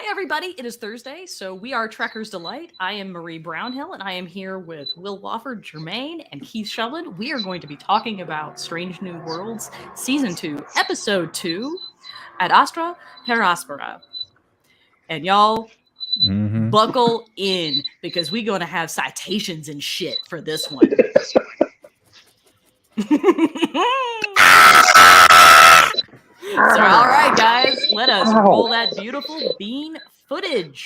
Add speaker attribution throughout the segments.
Speaker 1: Hi, everybody. It is Thursday, so we are Trekker's Delight. I am Marie Brownhill, and I am here with Will Wofford, Jermaine, and Keith Shovlin. We are going to be talking about Strange New Worlds, Season 2, Episode 2, Ad Astra per Aspera. And y'all, buckle in, because we're going to have citations and shit for this one. So, all right, guys, let us roll that beautiful bean footage.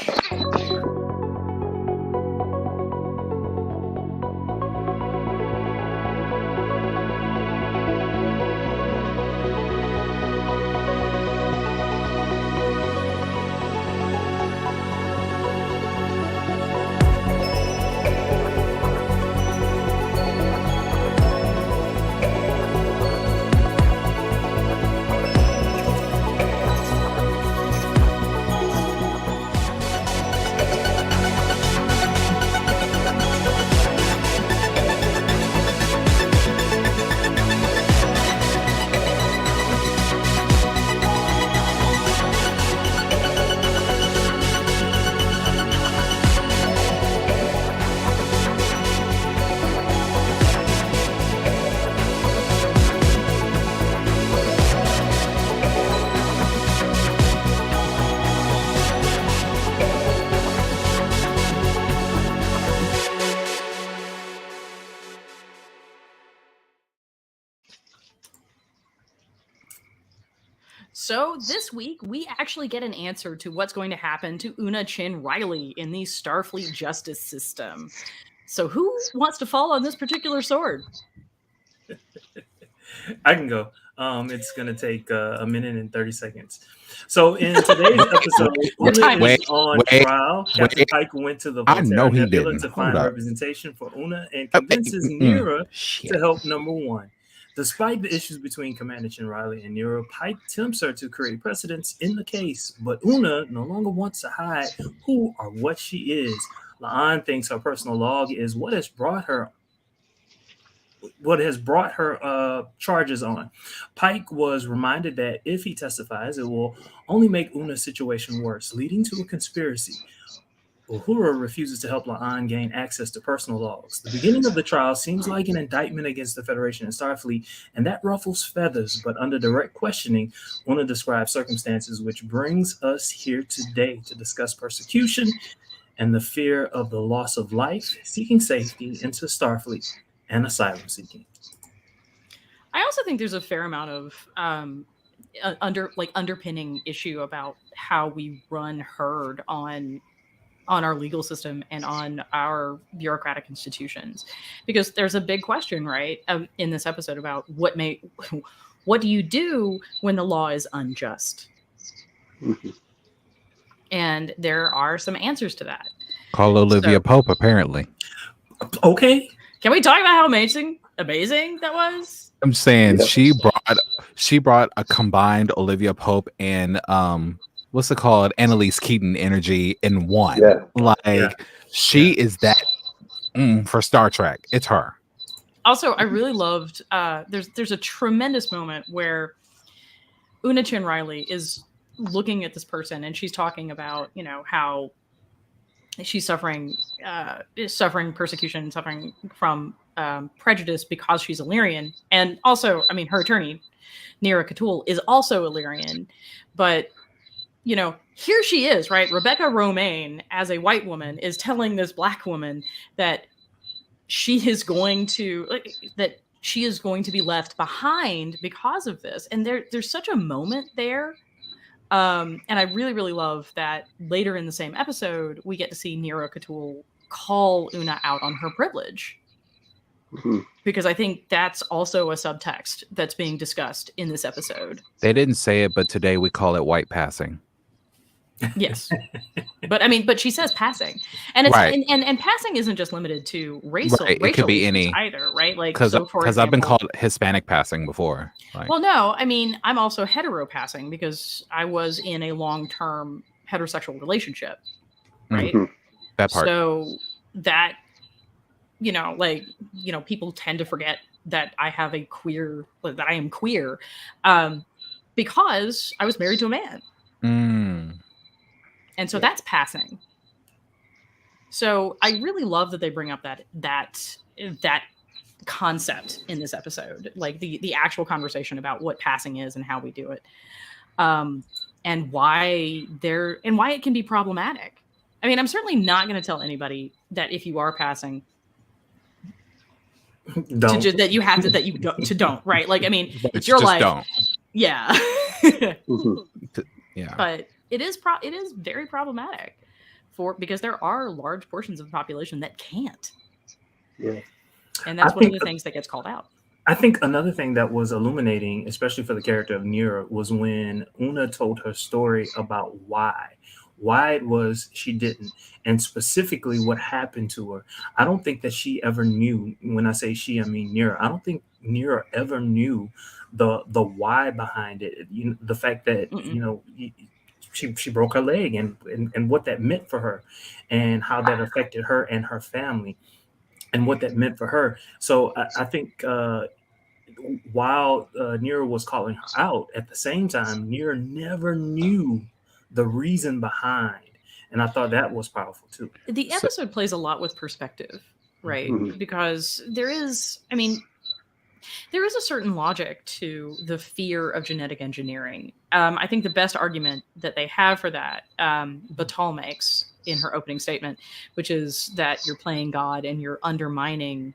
Speaker 1: So this week, we actually get an answer to what's going to happen to Una Chin Riley in the Starfleet justice system. So who wants to fall on this particular sword?
Speaker 2: I can go. It's going to take a minute and 30 seconds. So in today's episode, Una is on trial. Captain Pike went to the Volterra Nebula to find representation for Una and convinces Neera to help number one. Despite the issues between Commander Chin Riley and Neera, Pike tempts her to create precedents in the case, but Una no longer wants to hide who or what she is. La'an thinks her personal log is what has brought her charges on. Pike was reminded that if he testifies, it will only make Una's situation worse, leading to a conspiracy. Uhura refuses to help La'an gain access to personal logs. The beginning of the trial seems like an indictment against the Federation and Starfleet, and that ruffles feathers, but under direct questioning, Una describes circumstances, which brings us here today to discuss persecution and the fear of the loss of life, seeking safety into Starfleet, and asylum seeking.
Speaker 1: I also think there's a fair amount of underpinning issue about how we run herd on our legal system and on our bureaucratic institutions, because there's a big question, right, in this episode about what do you do when the law is unjust? And there are some answers to that.
Speaker 3: Call Olivia Pope, apparently.
Speaker 2: Okay.
Speaker 1: Can we talk about how amazing that was?
Speaker 3: I'm saying she brought a combined Olivia Pope and what's it called? Annalise Keaton energy in one. Yeah. She is that for Star Trek. It's her.
Speaker 1: Also, I really loved there's a tremendous moment where Una Chin Riley is looking at this person and she's talking about, how she's suffering persecution, suffering from prejudice because she's Illyrian. And also, her attorney, Neera Catul, is also Illyrian. But, here she is, right? Rebecca Romaine, as a white woman, is telling this black woman that she is going to be left behind because of this. And there's such a moment there. And I really, really love that later in the same episode, we get to see Neera Catul call Una out on her privilege. Because I think that's also a subtext that's being discussed in this episode.
Speaker 3: They didn't say it, but today we call it white passing.
Speaker 1: Yes. But she says passing. And it's right. and passing isn't just limited to racial.
Speaker 3: Right. It could be any
Speaker 1: either, right?
Speaker 3: Because I've been called Hispanic passing before.
Speaker 1: Like, well, no, I'm also hetero passing because I was in a long-term heterosexual relationship. Right.
Speaker 3: That part.
Speaker 1: So that, people tend to forget that I am queer, because I was married to a man. And so that's passing. So I really love that they bring up that concept in this episode, like the actual conversation about what passing is and how we do it, and why it can be problematic. I mean, I'm certainly not going to tell anybody that if you are passing, that you have to don't, right? Like, I mean, it's your life. Don't. Yeah.
Speaker 3: Yeah.
Speaker 1: But it is very problematic because there are large portions of the population that can't.
Speaker 4: Yeah.
Speaker 1: And that's one of the things that gets called out.
Speaker 2: I think another thing that was illuminating, especially for the character of Neera, was when Una told her story about why it was she didn't, and specifically what happened to her. I don't think that she ever knew. When I say she, I mean Neera. I don't think Neera ever knew the why behind it. The fact that she broke her leg and what that meant for her, and how that affected her and her family, and what that meant for her. So I think while Neera was calling her out, at the same time, Neera never knew the reason behind. And I thought that was powerful too.
Speaker 1: The episode plays a lot with perspective, right? Mm-hmm. Because there is a certain logic to the fear of genetic engineering. I think the best argument that they have for that, Batal makes in her opening statement, which is that you're playing God and you're undermining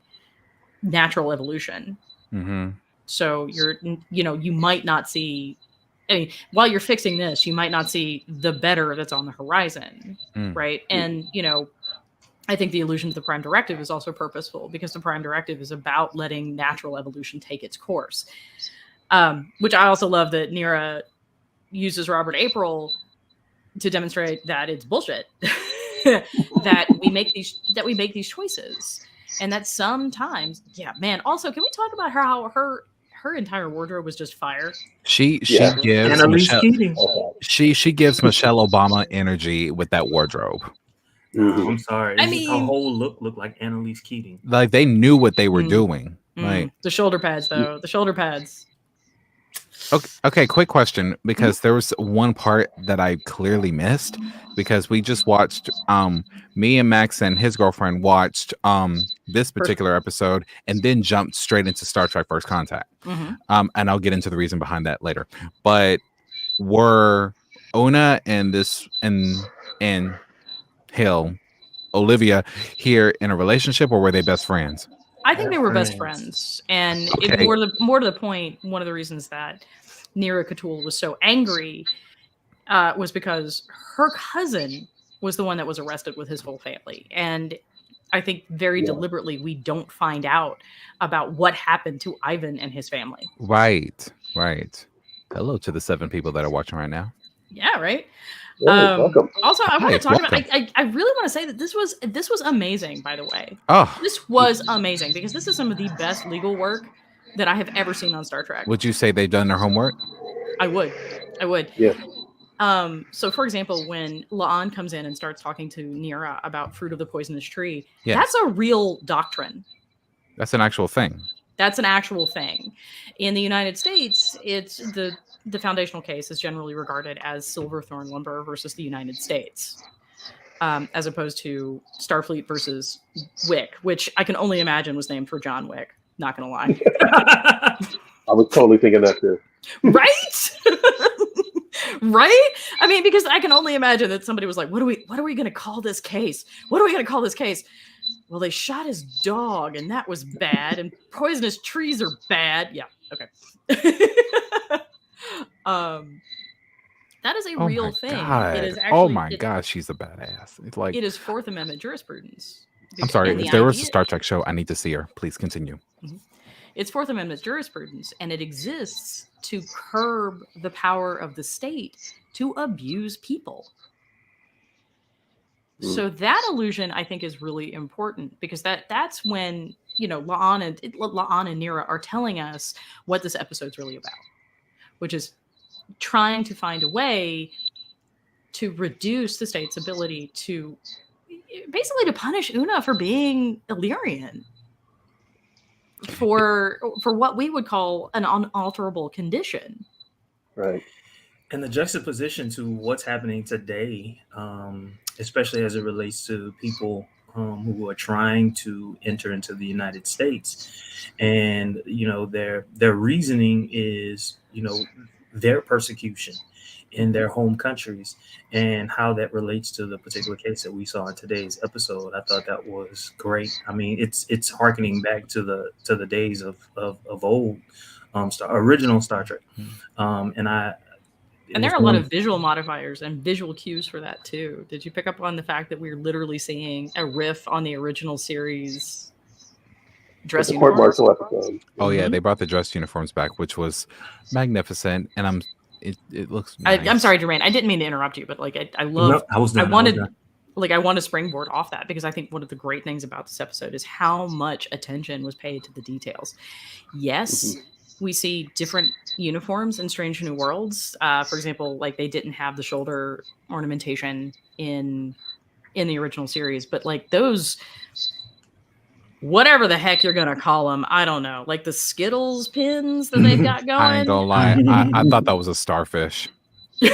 Speaker 1: natural evolution.
Speaker 3: Mm-hmm.
Speaker 1: So you might not see, I mean, while you're fixing this, you might not see the better that's on the horizon, right? And, I think the illusion of the Prime Directive is also purposeful because the Prime Directive is about letting natural evolution take its course, which I also love that Neera uses Robert April to demonstrate that it's bullshit, that we make these choices, and that sometimes, Also, can we talk about how her entire wardrobe was just fire?
Speaker 3: She gives Michelle, she gives Michelle Obama energy with that wardrobe.
Speaker 2: Mm-hmm. I'm sorry. Her whole look looked like Annalise Keating.
Speaker 3: Like they knew what they were doing. Like
Speaker 1: the shoulder pads, though. The shoulder pads.
Speaker 3: Okay, quick question, because there was one part that I clearly missed, because we just watched me and Max and his girlfriend watched this particular episode and then jumped straight into Star Trek First Contact.
Speaker 1: Mm-hmm.
Speaker 3: And I'll get into the reason behind that later. But were Una and Olivia here in a relationship, or were they best friends?
Speaker 1: I think they were best friends, and more to the point, one of the reasons that Neera Catul was so angry was because her cousin was the one that was arrested with his whole family, and I think very deliberately we don't find out about what happened to Ivan and his family.
Speaker 3: Right. Hello to the 7 people that are watching right now.
Speaker 1: Yeah, right.
Speaker 4: Welcome.
Speaker 1: Also, I want to talk about. I really want to say that this was amazing. By the way, this was amazing because this is some of the best legal work that I have ever seen on Star Trek.
Speaker 3: Would you say they've done their homework?
Speaker 1: I would.
Speaker 4: Yeah.
Speaker 1: So, for example, when La'an comes in and starts talking to Neera about fruit of the poisonous tree, that's a real doctrine.
Speaker 3: That's an actual thing.
Speaker 1: That's an actual thing. In the United States, it's the foundational case is generally regarded as Silverthorn Lumber versus the United States, as opposed to Starfleet versus Wick, which I can only imagine was named for John Wick. Not gonna lie.
Speaker 4: I was totally thinking that too.
Speaker 1: Right? Right? I mean, because I can only imagine that somebody was like, what are we gonna call this case? What are we gonna call this case? Well, they shot his dog, and that was bad, and poisonous trees are bad. Yeah, okay. That is a real thing. It is actually,
Speaker 3: gosh, she's a badass. It's like
Speaker 1: it is Fourth Amendment jurisprudence.
Speaker 3: I'm sorry, if there was a Star Trek show, I need to see her. Please continue.
Speaker 1: Mm-hmm. It's Fourth Amendment jurisprudence, and it exists to curb the power of the state to abuse people. So that illusion, I think, is really important because that's when La'an and Neera are telling us what this episode's really about, which is trying to find a way to reduce the state's ability to basically to punish Una for being Illyrian for what we would call an unalterable condition.
Speaker 4: Right.
Speaker 2: And the juxtaposition to what's happening today, especially as it relates to people who are trying to enter into the United States, and their reasoning is their persecution in their home countries, and how that relates to the particular case that we saw in today's episode. I thought that was great. I mean, it's harkening back to the days of old, original Star Trek,
Speaker 1: and there are a lot of visual modifiers and visual cues for that too. Did you pick up on the fact that we're literally seeing a riff on the original series dress uniforms?
Speaker 3: Oh yeah, they brought the dress uniforms back, which was magnificent, and it looks nice.
Speaker 1: I'm sorry, Jermaine. I didn't mean to interrupt you, but like I love. No, I want to springboard off that, because I think one of the great things about this episode is how much attention was paid to the details. Yes. We see different uniforms in Strange New Worlds. For example, like they didn't have the shoulder ornamentation in the original series, but like those, whatever the heck you're gonna call them, I don't know, like the Skittles pins that they've got going.
Speaker 3: I ain't gonna lie, I thought that was a starfish. I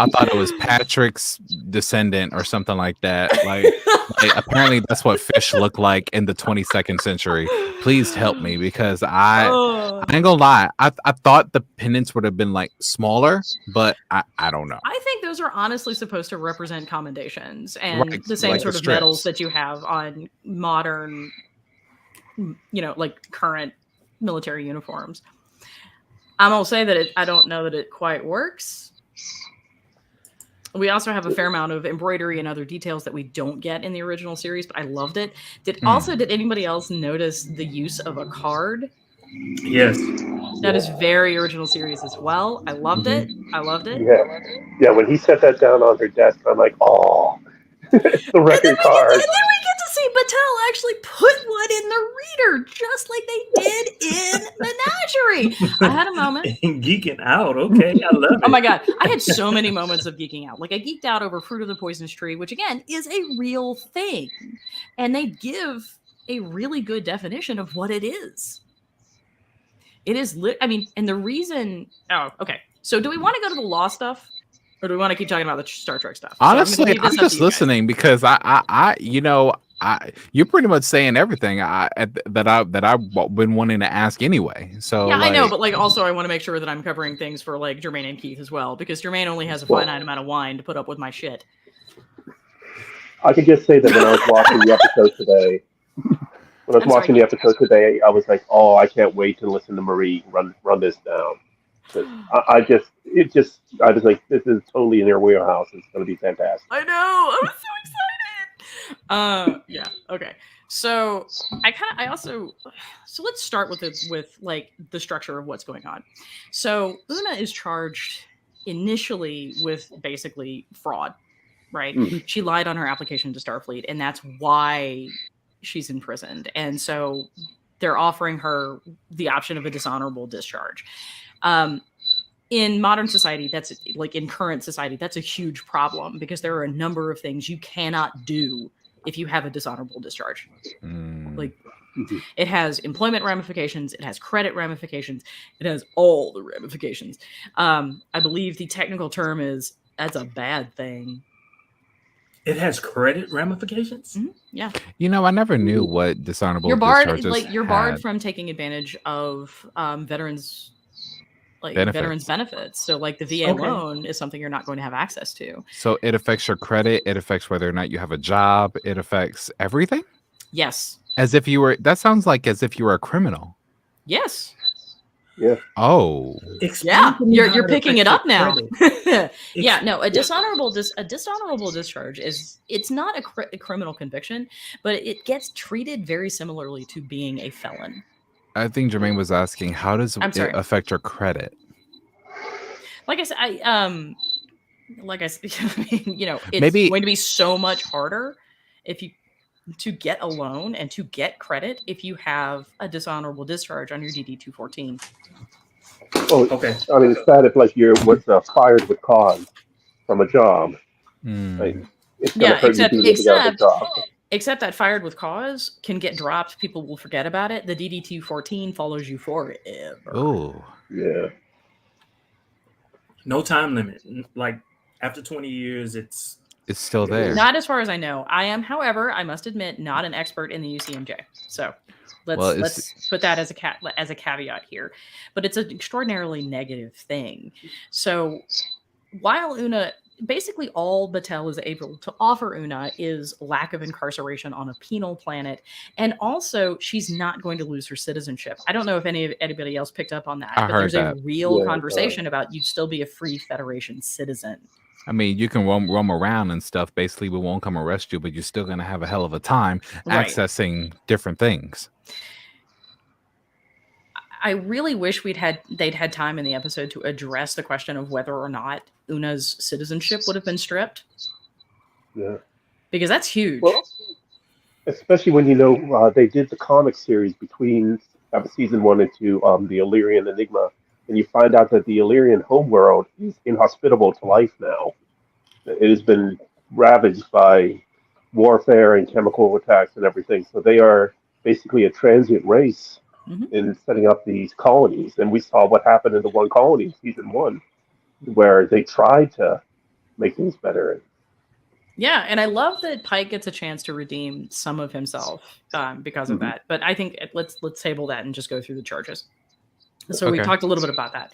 Speaker 3: thought it was Patrick's descendant or something like that. Like apparently that's what fish look like in the 22nd century. Please help me, because I ain't gonna lie. I thought the pendants would have been like smaller, but I don't know.
Speaker 1: I think those are honestly supposed to represent commendations and the same sort of medals that you have on modern, like current military uniforms. I'm gonna say that I don't know that it quite works. We also have a fair amount of embroidery and other details that we don't get in the original series, but I loved it. Did anybody else notice the use of a card?
Speaker 2: Yes.
Speaker 1: That is very original series as well. I loved it. I loved it.
Speaker 4: Yeah, when he set that down on her desk, I'm like, oh, it's the record card.
Speaker 1: And then we get to see Battelle actually put one in the reader, just like they did in Menagerie. I had a moment.
Speaker 2: Geeking out. Okay, I love it.
Speaker 1: Oh my God. I had so many moments of geeking out. Like I geeked out over Fruit of the Poisonous Tree, which again is a real thing. And they give a really good definition of what it is. It is and the reason. Oh, okay. So do we want to go to the law stuff? Or do we want to keep talking about the Star Trek stuff?
Speaker 3: Honestly, I'm just listening because you're pretty much saying everything that I've been wanting to ask anyway. So
Speaker 1: yeah, I know, but like also I want to make sure that I'm covering things for like Jermaine and Keith as well, because Jermaine only has a finite amount of wine to put up with my shit.
Speaker 4: I could just say that when I was watching the episode today, I was like, oh, I can't wait to listen to Marie run this down. I was like, this is totally in their wheelhouse. It's going to be fantastic.
Speaker 1: I know. I was so excited. Yeah. Okay. So so let's start with like the structure of what's going on. So Una is charged initially with basically fraud, right? Mm-hmm. She lied on her application to Starfleet, and that's why she's imprisoned. And so they're offering her the option of a dishonorable discharge. In modern society, that's like in current society, that's a huge problem, because there are a number of things you cannot do if you have a dishonorable discharge. Like it has employment ramifications, it has credit ramifications, it has all the ramifications. I believe the technical term is that's a bad thing.
Speaker 2: It has credit ramifications?
Speaker 1: Mm-hmm. Yeah.
Speaker 3: I never knew what dishonorable discharges
Speaker 1: you're barred from taking advantage of veterans benefits. So like the VA loan is something you're not going to have access to.
Speaker 3: So it affects your credit. It affects whether or not you have a job. It affects everything.
Speaker 1: Yes.
Speaker 3: That sounds like as if you were a criminal.
Speaker 1: Yes.
Speaker 4: Yeah.
Speaker 3: Oh.
Speaker 1: Yeah. You're picking it up now. Yeah. No. A dishonorable discharge it's not a criminal conviction, but it gets treated very similarly to being a felon.
Speaker 3: I think Jermaine was asking, how does it affect your credit?
Speaker 1: Like I said, it's maybe going to be so much harder to get a loan and to get credit if you have a dishonorable discharge on your DD-214.
Speaker 4: Oh, okay. I mean, it's bad if like you're fired with cause from a job. Like, it's gonna hurt you to get a job.
Speaker 1: Except that fired with cause can get dropped. People will forget about it. The DD-214 follows you forever.
Speaker 3: Oh.
Speaker 4: Yeah.
Speaker 2: No time limit. Like after 20 years, it's
Speaker 3: still there.
Speaker 1: Not as far as I know. I am, however, I must admit, not an expert in the UCMJ. So let's put that as a caveat here. But it's an extraordinarily negative thing. So while Una, basically all Batel is able to offer Una is lack of incarceration on a penal planet, and also she's not going to lose her citizenship. I don't know if anybody else picked up on that, but there's a real conversation about you'd still be a free Federation citizen.
Speaker 3: I mean, you can roam around and stuff. Basically, we won't come arrest you, but you're still going to have a hell of a time accessing different things.
Speaker 1: I really wish they'd had time in the episode to address the question of whether or not Una's citizenship would have been stripped.
Speaker 4: Yeah,
Speaker 1: because that's huge.
Speaker 4: Well, especially when they did the comic series between season 1 and 2, the Illyrian Enigma, and you find out that the Illyrian homeworld is inhospitable to life now. It has been ravaged by warfare and chemical attacks and everything. So they are basically a transient race in setting up these colonies. And we saw what happened in the one colony in season 1, where they tried to make things better.
Speaker 1: Yeah, and I love that Pike gets a chance to redeem some of himself because of that. But I think let's table that and just go through the charges. So we talked a little bit about that.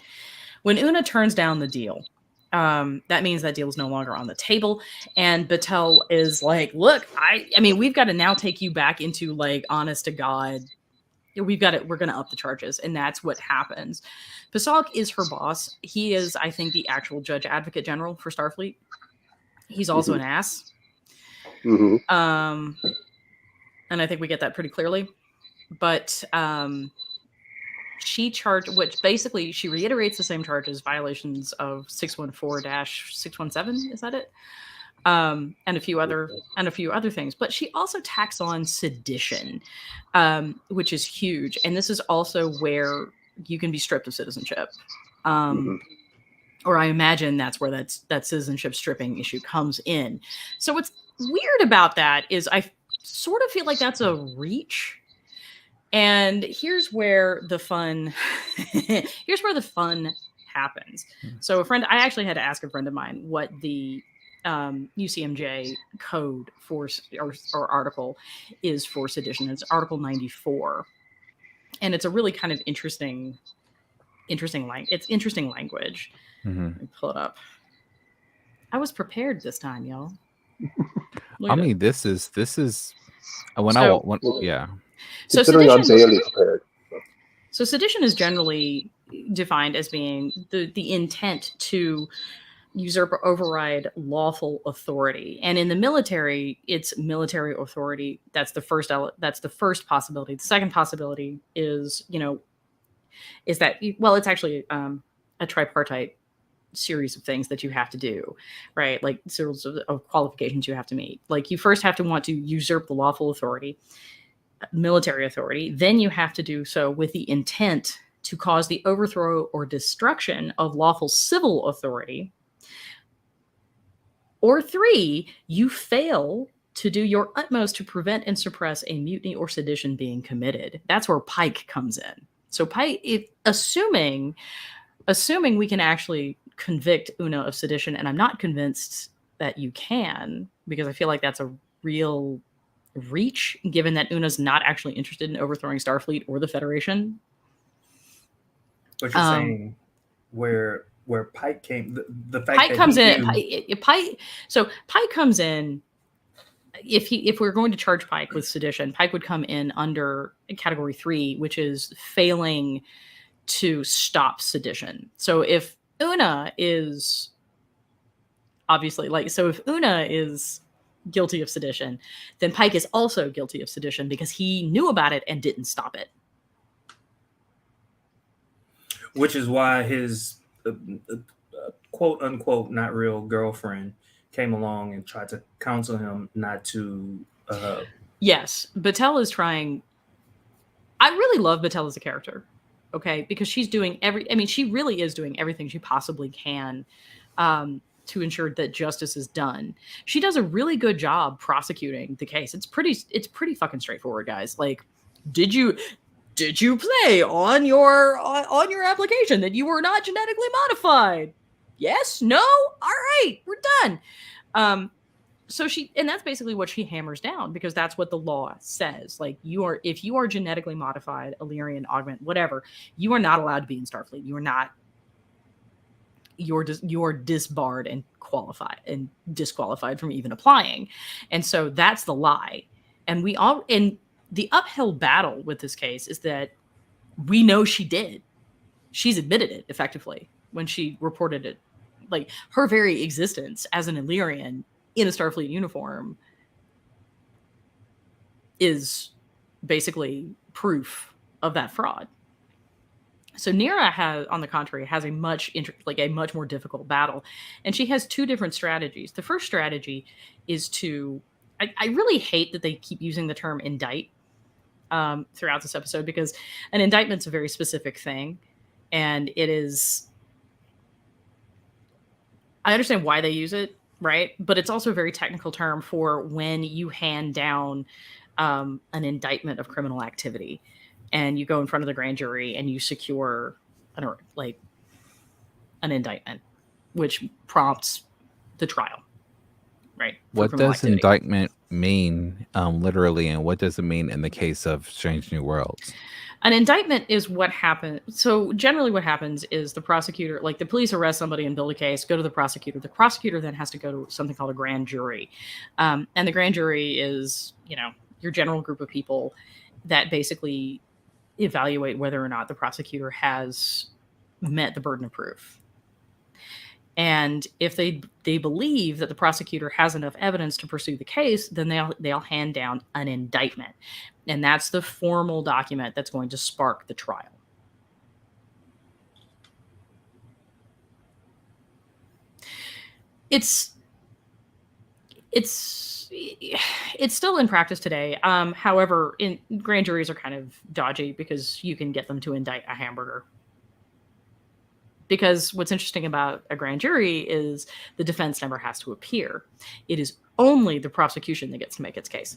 Speaker 1: When Una turns down the deal, that means that deal is no longer on the table. And Batel is like, look, I mean, we've got to now take you back into like honest to God. We're going to up the charges. And that's what happens. Pasalk is her boss. He is, I think, the actual judge advocate general for Starfleet. He's also an ass. And I think we get that pretty clearly. But she charged, which basically she reiterates the same charges, violations of 614-617, is that it? And a few other things. But she also tacks on sedition, which is huge. And this is also where you can be stripped of citizenship. Or I imagine that's where that citizenship stripping issue comes in. So what's weird about that is I sort of feel like that's a reach. And here's where the fun happens. So I actually had to ask a friend of mine what the UCMJ code for or article is for sedition. It's Article 94. And it's a really kind of interesting language. Let me pull it up. I was prepared this time, y'all.
Speaker 3: I mean, this is when yeah.
Speaker 1: So
Speaker 4: considering I'm barely prepared.
Speaker 1: So sedition is generally defined as being the intent to usurp or override lawful authority, and in the military, it's military authority. That's the first possibility. The second possibility is that it's actually a tripartite series of things that you have to do, right? Like series of qualifications you have to meet. Like you first have to want to usurp the lawful authority, military authority. Then you have to do so with the intent to cause the overthrow or destruction of lawful civil authority. Or 3, you fail to do your utmost to prevent and suppress a mutiny or sedition being committed. That's where Pike comes in. So Pike, assuming we can actually convict Una of sedition, and I'm not convinced that you can, because I feel like that's a real reach, given that Una's not actually interested in overthrowing Starfleet or the Federation.
Speaker 2: What you're saying, where Pike came, the fact
Speaker 1: Pike
Speaker 2: that
Speaker 1: comes in. Pike comes in. If we're going to charge Pike with sedition, Pike would come in under category 3, which is failing to stop sedition. So if Una is if Una is guilty of sedition, then Pike is also guilty of sedition because he knew about it and didn't stop it.
Speaker 2: Which is why his quote unquote not real girlfriend came along and tried to counsel him not to.
Speaker 1: Yes, Batel is trying. I really love Batel as a character, okay, because she's doing she really is doing everything she possibly can to ensure that justice is done. She does a really good job prosecuting the case. It's pretty fucking straightforward, guys. Like, did you say on your application that you were not genetically modified? yes, no, all right, we're done. So and that's basically what she hammers down, because that's what the law says. Like, if you are genetically modified, Illyrian, augment, whatever, you are not allowed to be in Starfleet. You're disbarred and disqualified from even applying. And so that's the lie. And the uphill battle with this case is that we know she did. She's admitted it effectively when she reported it. Like, her very existence as an Illyrian in a Starfleet uniform is basically proof of that fraud. So Neera on the contrary, has a much more difficult battle, and she has two different strategies. The first strategy is I really hate that they keep using the term indict throughout this episode, because an indictment's a very specific thing, and it is. I understand why they use it, right? But it's also a very technical term for when you hand down an indictment of criminal activity, and you go in front of the grand jury and you secure an indictment, which prompts the trial, right?
Speaker 3: What does indictment mean literally, and what does it mean in the case of Strange New Worlds?
Speaker 1: An indictment is what happens. So generally what happens is the prosecutor, like the police arrest somebody and build a case, go to the prosecutor. The prosecutor then has to go to something called a grand jury. And the grand jury is, your general group of people that basically evaluate whether or not the prosecutor has met the burden of proof. And if they believe that the prosecutor has enough evidence to pursue the case, then they'll hand down an indictment. And that's the formal document that's going to spark the trial. It's still in practice today. However, grand juries are kind of dodgy because you can get them to indict a hamburger. Because what's interesting about a grand jury is the defense never has to appear. It is only the prosecution that gets to make its case.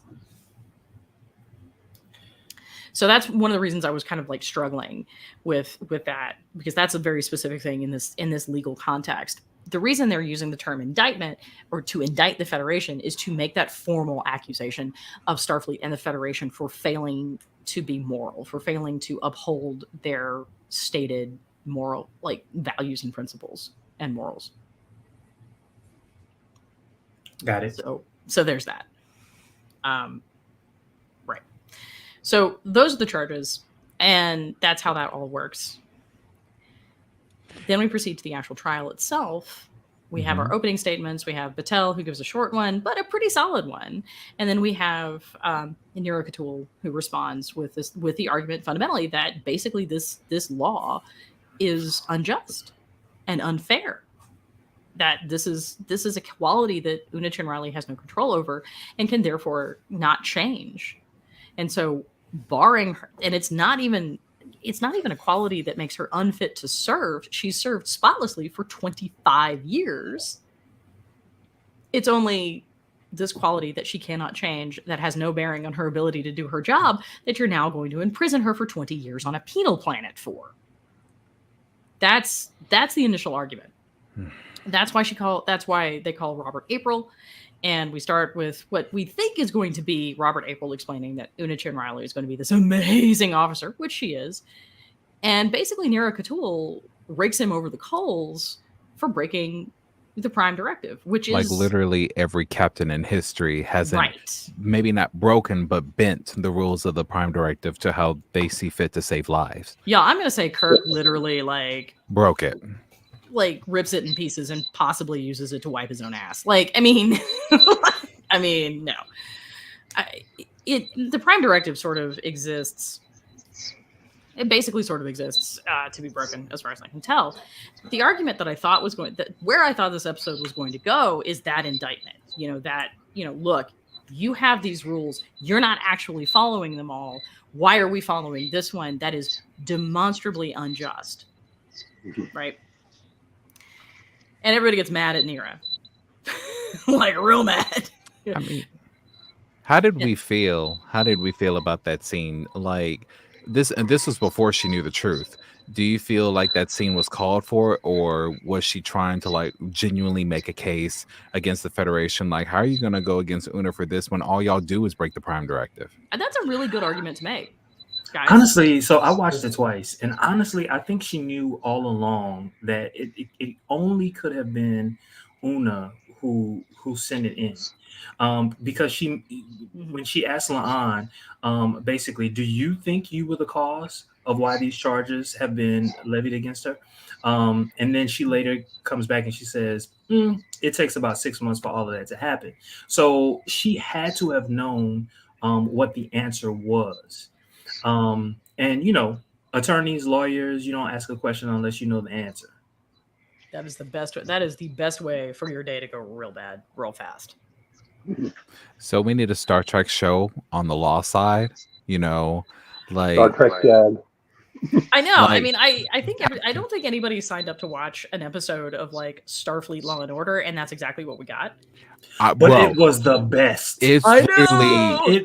Speaker 1: So that's one of the reasons I was kind of like struggling with that, because that's a very specific thing in this legal context. The reason they're using the term indictment, or to indict the Federation, is to make that formal accusation of Starfleet and the Federation for failing to be moral, for failing to uphold their stated moral, like, values and principles and morals.
Speaker 2: Got it.
Speaker 1: So there's that. Right. So those are the charges, and that's how that all works. Then we proceed to the actual trial itself. We have our opening statements. We have Batel, who gives a short one, but a pretty solid one. And then we have Neera K'Toole, who responds with the argument fundamentally that basically this law is unjust and unfair. That this is a quality that Una Chin Riley has no control over and can therefore not change. And so barring her, and it's not even a quality that makes her unfit to serve. She's served spotlessly for 25 years. It's only this quality that she cannot change, that has no bearing on her ability to do her job, that you're now going to imprison her for 20 years on a penal planet for. That's the initial argument. That's why they call Robert April. And we start with what we think is going to be Robert April explaining that Una Chin Riley is going to be this amazing officer, which she is. And basically Neera K'Toole rakes him over the coals for breaking the Prime Directive, which is...
Speaker 3: like literally every captain in history hasn't, maybe not broken, but bent the rules of the Prime Directive to how they see fit to save lives.
Speaker 1: Yeah, I'm going to say Kirk literally, like...
Speaker 3: broke it.
Speaker 1: Like, rips it in pieces and possibly uses it to wipe his own ass. Like, I mean... no. The Prime Directive sort of exists... It basically sort of exists to be broken, as far as I can tell. The argument that I thought was where I thought this episode was going to go is that indictment. Look, you have these rules. You're not actually following them all. Why are we following this one that is demonstrably unjust? Right? And everybody gets mad at Neera. Like, real mad.
Speaker 3: I mean, how did we feel? How did we feel about that scene? Like, this was before she knew the truth. Do you feel like that scene was called for, or was she trying to like genuinely make a case against the Federation? Like, how are you going to go against Una for this when all y'all do is break the Prime Directive?
Speaker 1: And that's a really good argument to make, guys.
Speaker 2: Honestly, so I watched it twice, and honestly, I think she knew all along that it only could have been Una who sent it in, because when she asked La'an, basically, do you think you were the cause of why these charges have been levied against her? And then she later comes back and she says, it takes about 6 months for all of that to happen. So she had to have known what the answer was. And attorneys, lawyers, you don't ask a question unless you know the answer.
Speaker 1: That is the best. That is the best way for your day to go real bad, real fast.
Speaker 3: So we need a Star Trek show on the law side, like
Speaker 4: Star Trek Dad.
Speaker 1: I know. I mean, I think I don't think anybody signed up to watch an episode of like Starfleet Law and Order, and that's exactly what we got.
Speaker 2: But it was the best.
Speaker 3: It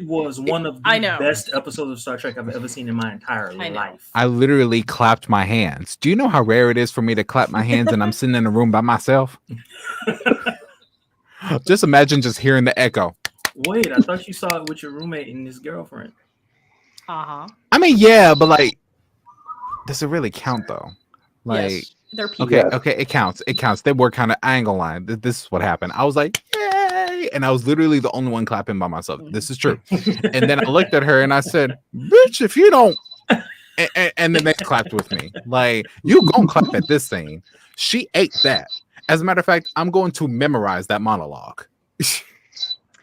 Speaker 2: was one of the best episodes of Star Trek I've ever seen in my entire life.
Speaker 3: I literally clapped my hands. Do you know how rare it is for me to clap my hands and I'm sitting in a room by myself? Just imagine just hearing the echo.
Speaker 2: Wait, I thought you saw it with your roommate and his girlfriend.
Speaker 1: Uh-huh.
Speaker 3: I mean, yeah, but like, does it really count though? Like,
Speaker 1: yes, they're people.
Speaker 3: Okay, it counts. It counts. They were kind of angle line. This is what happened. I was like, yay! And I was literally the only one clapping by myself. This is true. And then I looked at her and I said, bitch, if you don't. And then they clapped with me. Like, you gonna clap at this scene. She ate that. As a matter of fact, I'm going to memorize that monologue.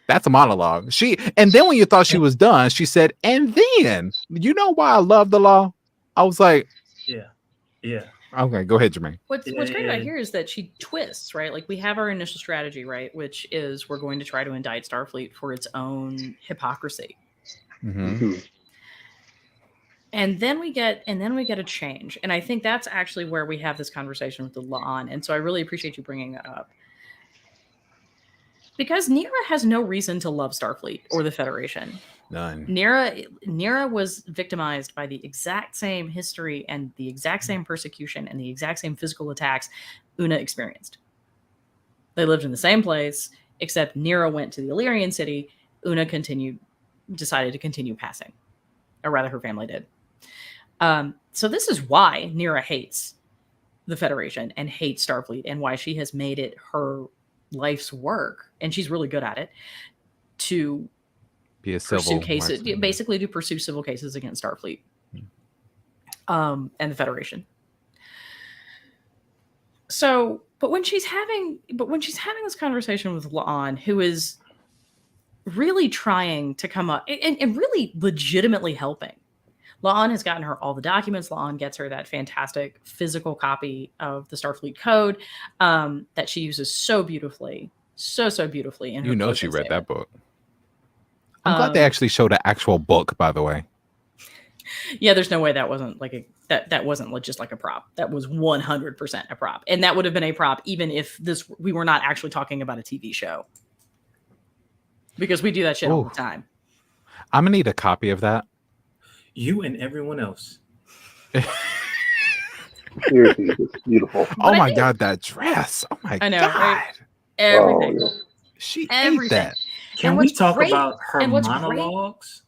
Speaker 3: That's a monologue. And then when you thought she was done, she said, and then, you know why I love the law? I was like,
Speaker 2: yeah.
Speaker 3: Okay, go ahead, Jermaine.
Speaker 1: What's great about here is that she twists, right? Like we have our initial strategy, right? Which is we're going to try to indict Starfleet for its own hypocrisy.
Speaker 3: Mm-hmm.
Speaker 1: And then we get a change. And I think that's actually where we have this conversation with the La'an. And so I really appreciate you bringing that up. Because Neera has no reason to love Starfleet or the Federation.
Speaker 3: None.
Speaker 1: Neera was victimized by the exact same history and the exact same persecution and the exact same physical attacks Una experienced. They lived in the same place, except Neera went to the Illyrian city. Una decided to continue passing. Or rather, her family did. So this is why Neera hates the Federation and hates Starfleet and why she has made it her life's work, and she's really good at it, to
Speaker 3: be a civil
Speaker 1: cases, basically to pursue civil cases against Starfleet and the Federation. So, but when she's having this conversation with La'an, who is really trying to come up and really legitimately helping, La'an has gotten her all the documents. La'an gets her that fantastic physical copy of the Starfleet Code that she uses so beautifully, so beautifully. In her
Speaker 3: she read that book. I'm glad they actually showed an actual book, by the way.
Speaker 1: Yeah, there's no way that wasn't like that wasn't just like a prop. That was 100% a prop, and that would have been a prop even if we were not actually talking about a TV show, because we do that shit all the time.
Speaker 3: I'm gonna need a copy of that.
Speaker 2: You and everyone else.
Speaker 4: Seriously, it's beautiful.
Speaker 3: Oh my God, that dress! Oh my God,
Speaker 1: right? Everything.
Speaker 4: Oh, yeah.
Speaker 3: She ate that.
Speaker 2: Can we talk about her monologues?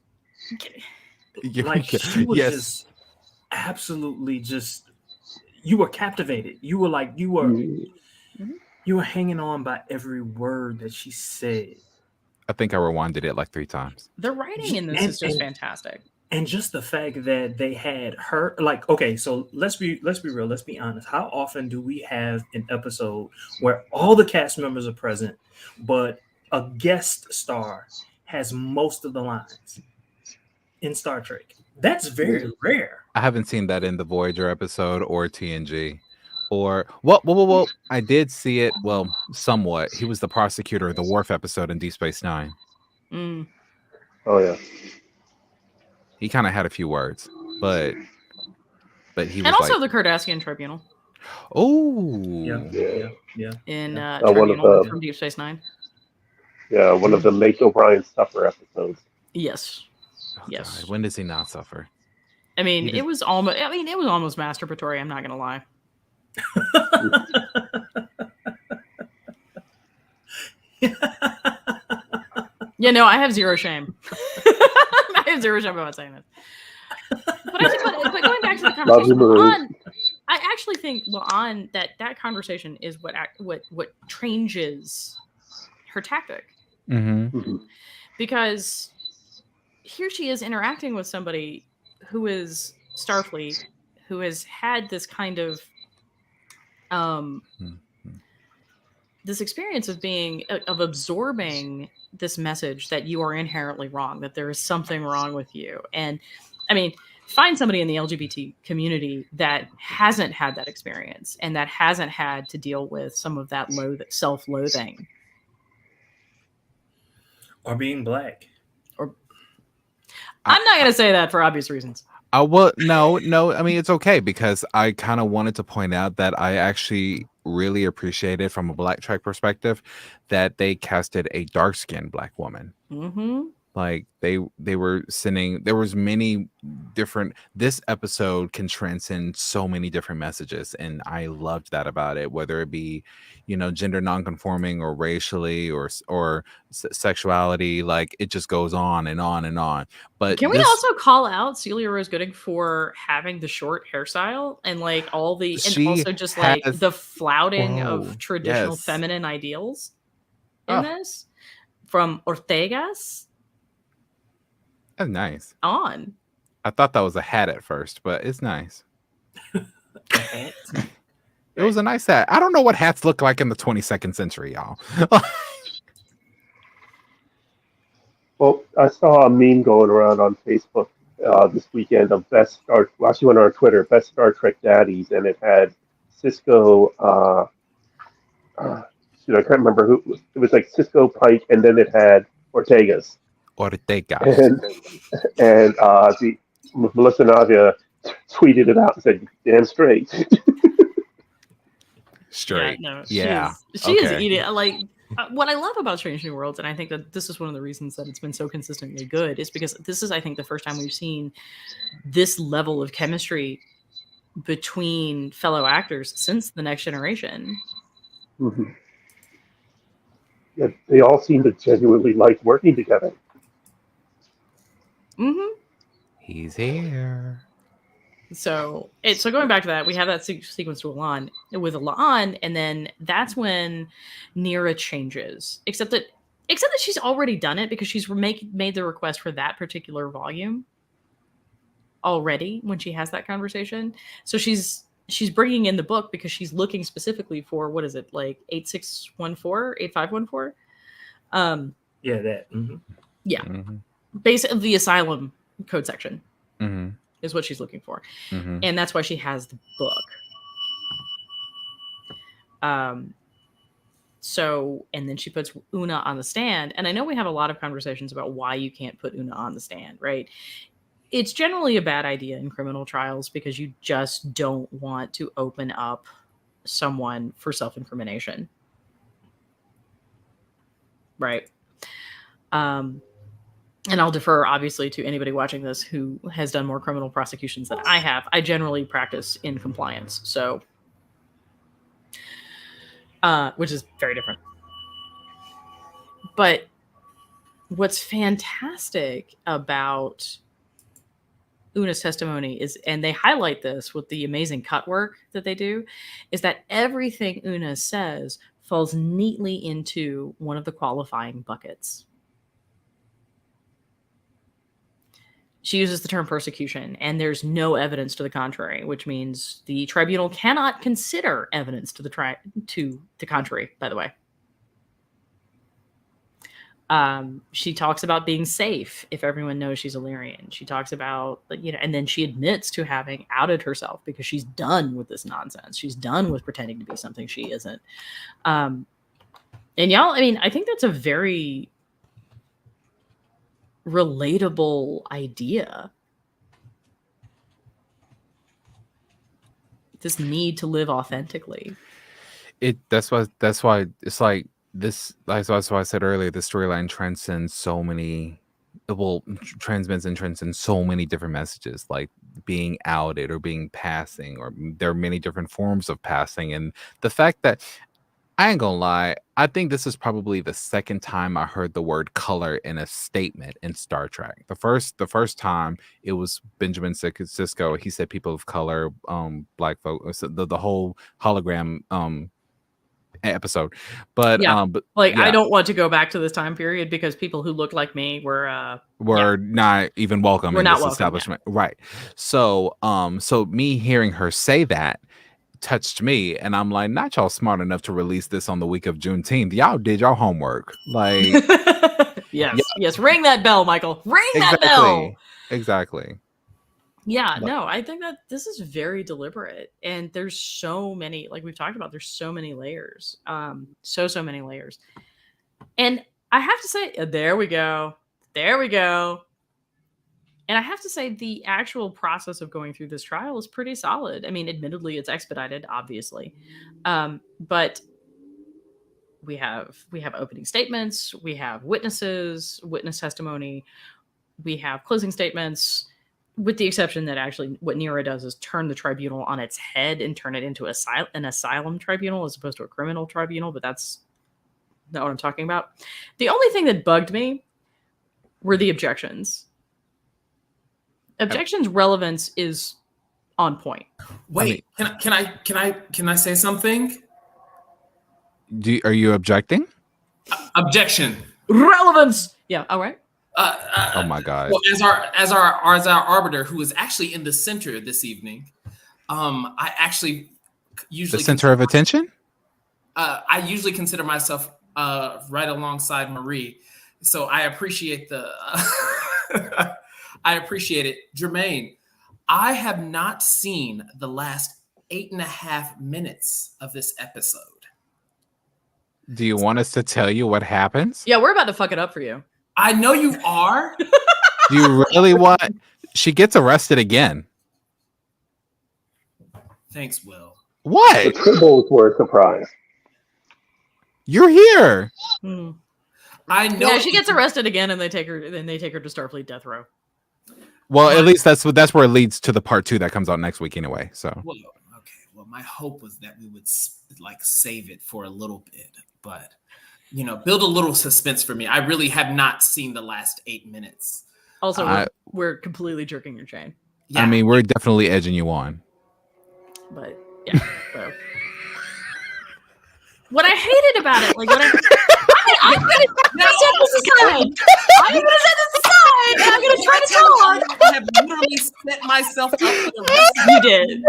Speaker 2: Like she was just absolutely you were captivated. You were like you were hanging on by every word that she said.
Speaker 3: I think I rewinded it like 3 times.
Speaker 1: The writing in this is just fantastic.
Speaker 2: And just the fact that they had her, like, okay, so let's be real, let's be honest. How often do we have an episode where all the cast members are present, but a guest star has most of the lines in Star Trek? That's very rare.
Speaker 3: I haven't seen that in the Voyager episode or TNG. Or well, I did see it. Well, somewhat. He was the prosecutor of the Worf episode in Deep Space Nine.
Speaker 1: Mm.
Speaker 4: Oh yeah.
Speaker 3: He kind of had a few words, but he was,
Speaker 1: and also
Speaker 3: like,
Speaker 1: the Cardassian Tribunal.
Speaker 3: Oh,
Speaker 2: yeah.
Speaker 1: In
Speaker 4: one of the,
Speaker 1: from Deep Space Nine.
Speaker 4: Yeah, one of the Make O'Brien Suffer episodes.
Speaker 1: Yes.
Speaker 3: Oh,
Speaker 1: yes.
Speaker 3: God. When does he not suffer?
Speaker 1: I mean, it was almost masturbatory. I'm not gonna lie. Yeah, no, I have zero shame. I have zero shame about saying this. But going back to the conversation, La'an, I actually think La'an that conversation is what changes her tactic.
Speaker 3: Mm-hmm.
Speaker 1: Because here she is interacting with somebody who is Starfleet, who has had this kind of this experience of absorbing this message that you are inherently wrong, that there is something wrong with you. And I mean, find somebody in the LGBT community that hasn't had that experience and that hasn't had to deal with some of that self-loathing.
Speaker 2: Or being black.
Speaker 1: I'm not going to say that for obvious reasons.
Speaker 3: No. I mean, it's okay because I kind of wanted to point out that I actually really appreciated from a Black Trek perspective that they casted a dark-skinned Black woman.
Speaker 1: Mm-hmm.
Speaker 3: Like they were sending, there was many different, this episode can transcend so many different messages. And I loved that about it, whether it be, gender nonconforming or racially or sexuality, like it just goes on and on and on. But
Speaker 1: can we also call out Celia Rose Gooding for having the short hairstyle and like all the, and also just like the flouting of traditional feminine ideals in this from Ortega's?
Speaker 3: That's nice.
Speaker 1: On.
Speaker 3: I thought that was a hat at first, but it's nice. It was a nice hat. I don't know what hats look like in the 22nd century, y'all.
Speaker 4: Well, I saw a meme going around on Facebook this weekend of actually went on Twitter, best Star Trek daddies, and it had Cisco. I can't remember who. It was like Cisco, Pike, and then it had Ortega's.
Speaker 3: Ortega.
Speaker 4: And the Melissa Navia tweeted it out and said, "Damn straight."
Speaker 3: Straight.
Speaker 1: Yeah. No,
Speaker 3: she
Speaker 1: is eating. Like what I love about Strange New Worlds, and I think that this is one of the reasons that it's been so consistently good, is because this is, I think, the first time we've seen this level of chemistry between fellow actors since The Next Generation.
Speaker 4: Mm-hmm. Yeah, they all seem to genuinely like working together.
Speaker 1: Mm-hmm.
Speaker 3: He's here.
Speaker 1: So going back to that, we have that sequence with La'an, and then that's when Neera changes. Except that she's already done it because she's made the request for that particular volume already when she has that conversation. So she's bringing in the book because she's looking specifically for, what is it, like 8514?
Speaker 2: Yeah, that. Mm-hmm.
Speaker 1: Yeah.
Speaker 3: Mm-hmm.
Speaker 1: Basically the asylum code section.
Speaker 3: Mm-hmm.
Speaker 1: Is what she's looking for.
Speaker 3: Mm-hmm.
Speaker 1: And that's why she has the book. So, and then she puts Una on the stand. And I know we have a lot of conversations about why you can't put Una on the stand, right? It's generally a bad idea in criminal trials because you just don't want to open up someone for self-incrimination. Right? And I'll defer, obviously, to anybody watching this who has done more criminal prosecutions than I have. I generally practice in compliance, so which is very different. But what's fantastic about Una's testimony is, and they highlight this with the amazing cut work that they do, is that everything Una says falls neatly into one of the qualifying buckets. She uses the term persecution, and there's no evidence to the contrary, which means the tribunal cannot consider evidence to the contrary, by the way. She talks about being safe if everyone knows she's Illyrian. She talks about, and then she admits to having outed herself because she's done with this nonsense. She's done with pretending to be something she isn't. And y'all, I mean, I think that's a very relatable idea. This need to live authentically.
Speaker 3: That's why it's like this. That's why I said earlier, the storyline transcends so many transmits and transcends so many different messages, like being outed or being passing, or there are many different forms of passing. And the fact that, I ain't gonna lie, I think this is probably the second time I heard the word color in a statement in Star Trek. The first time it was Benjamin Sisko. He said people of color, black folk, the whole hologram episode. But
Speaker 1: yeah,
Speaker 3: but
Speaker 1: like
Speaker 3: yeah,
Speaker 1: I don't want to go back to this time period because people who look like me were
Speaker 3: not even welcome
Speaker 1: We're
Speaker 3: in
Speaker 1: not
Speaker 3: this
Speaker 1: welcome,
Speaker 3: establishment, right? So so me hearing her say that touched me, and I'm like, not y'all smart enough to release this on the week of Juneteenth. Y'all did your homework, like
Speaker 1: yes, ring that bell, Michael, ring that bell.
Speaker 3: Exactly.
Speaker 1: Yeah, no, I think that this is very deliberate, and there's so many, like we've talked about, there's so many layers, so many layers. And I have to say, there we go. And I have to say, the actual process of going through this trial is pretty solid. I mean, admittedly, it's expedited, obviously, but we have opening statements, we have witness testimony, we have closing statements, with the exception that actually what Neera does is turn the tribunal on its head and turn it into an asylum tribunal as opposed to a criminal tribunal. But that's not what I'm talking about. The only thing that bugged me were the objections. Objections relevance is on point.
Speaker 5: Wait, can I say something?
Speaker 3: Are you objecting?
Speaker 5: Objection.
Speaker 1: Relevance. Yeah. All right.
Speaker 3: Oh my God.
Speaker 5: Well, as our arbiter, who is actually in the center this evening, I actually usually
Speaker 3: the center of attention.
Speaker 5: I usually consider myself right alongside Marie, so I appreciate I appreciate it, Jermaine. I have not seen the last 8.5 minutes of this episode.
Speaker 3: Do you want us to tell you what happens?
Speaker 1: Yeah, we're about to fuck it up for you.
Speaker 5: I know you are.
Speaker 3: Do you really want? She gets arrested again.
Speaker 5: Thanks, Will.
Speaker 3: What?
Speaker 4: The tribbles were a surprise.
Speaker 3: You're here.
Speaker 5: I know.
Speaker 1: Yeah, she gets arrested again, and they take her to Starfleet death row.
Speaker 3: Well, at least that's where it leads to the part 2 that comes out next week anyway. So.
Speaker 5: Well, okay. Well, my hope was that we would save it for a little bit, but build a little suspense for me. I really have not seen the last 8 minutes.
Speaker 1: Also, we're completely jerking your chain.
Speaker 3: Yeah. I mean, we're definitely edging you on.
Speaker 1: But yeah. So. What I hated about it, like I'm gonna set this aside. And I'm gonna try to talk.
Speaker 5: I have literally set myself up for the rest of
Speaker 1: You did.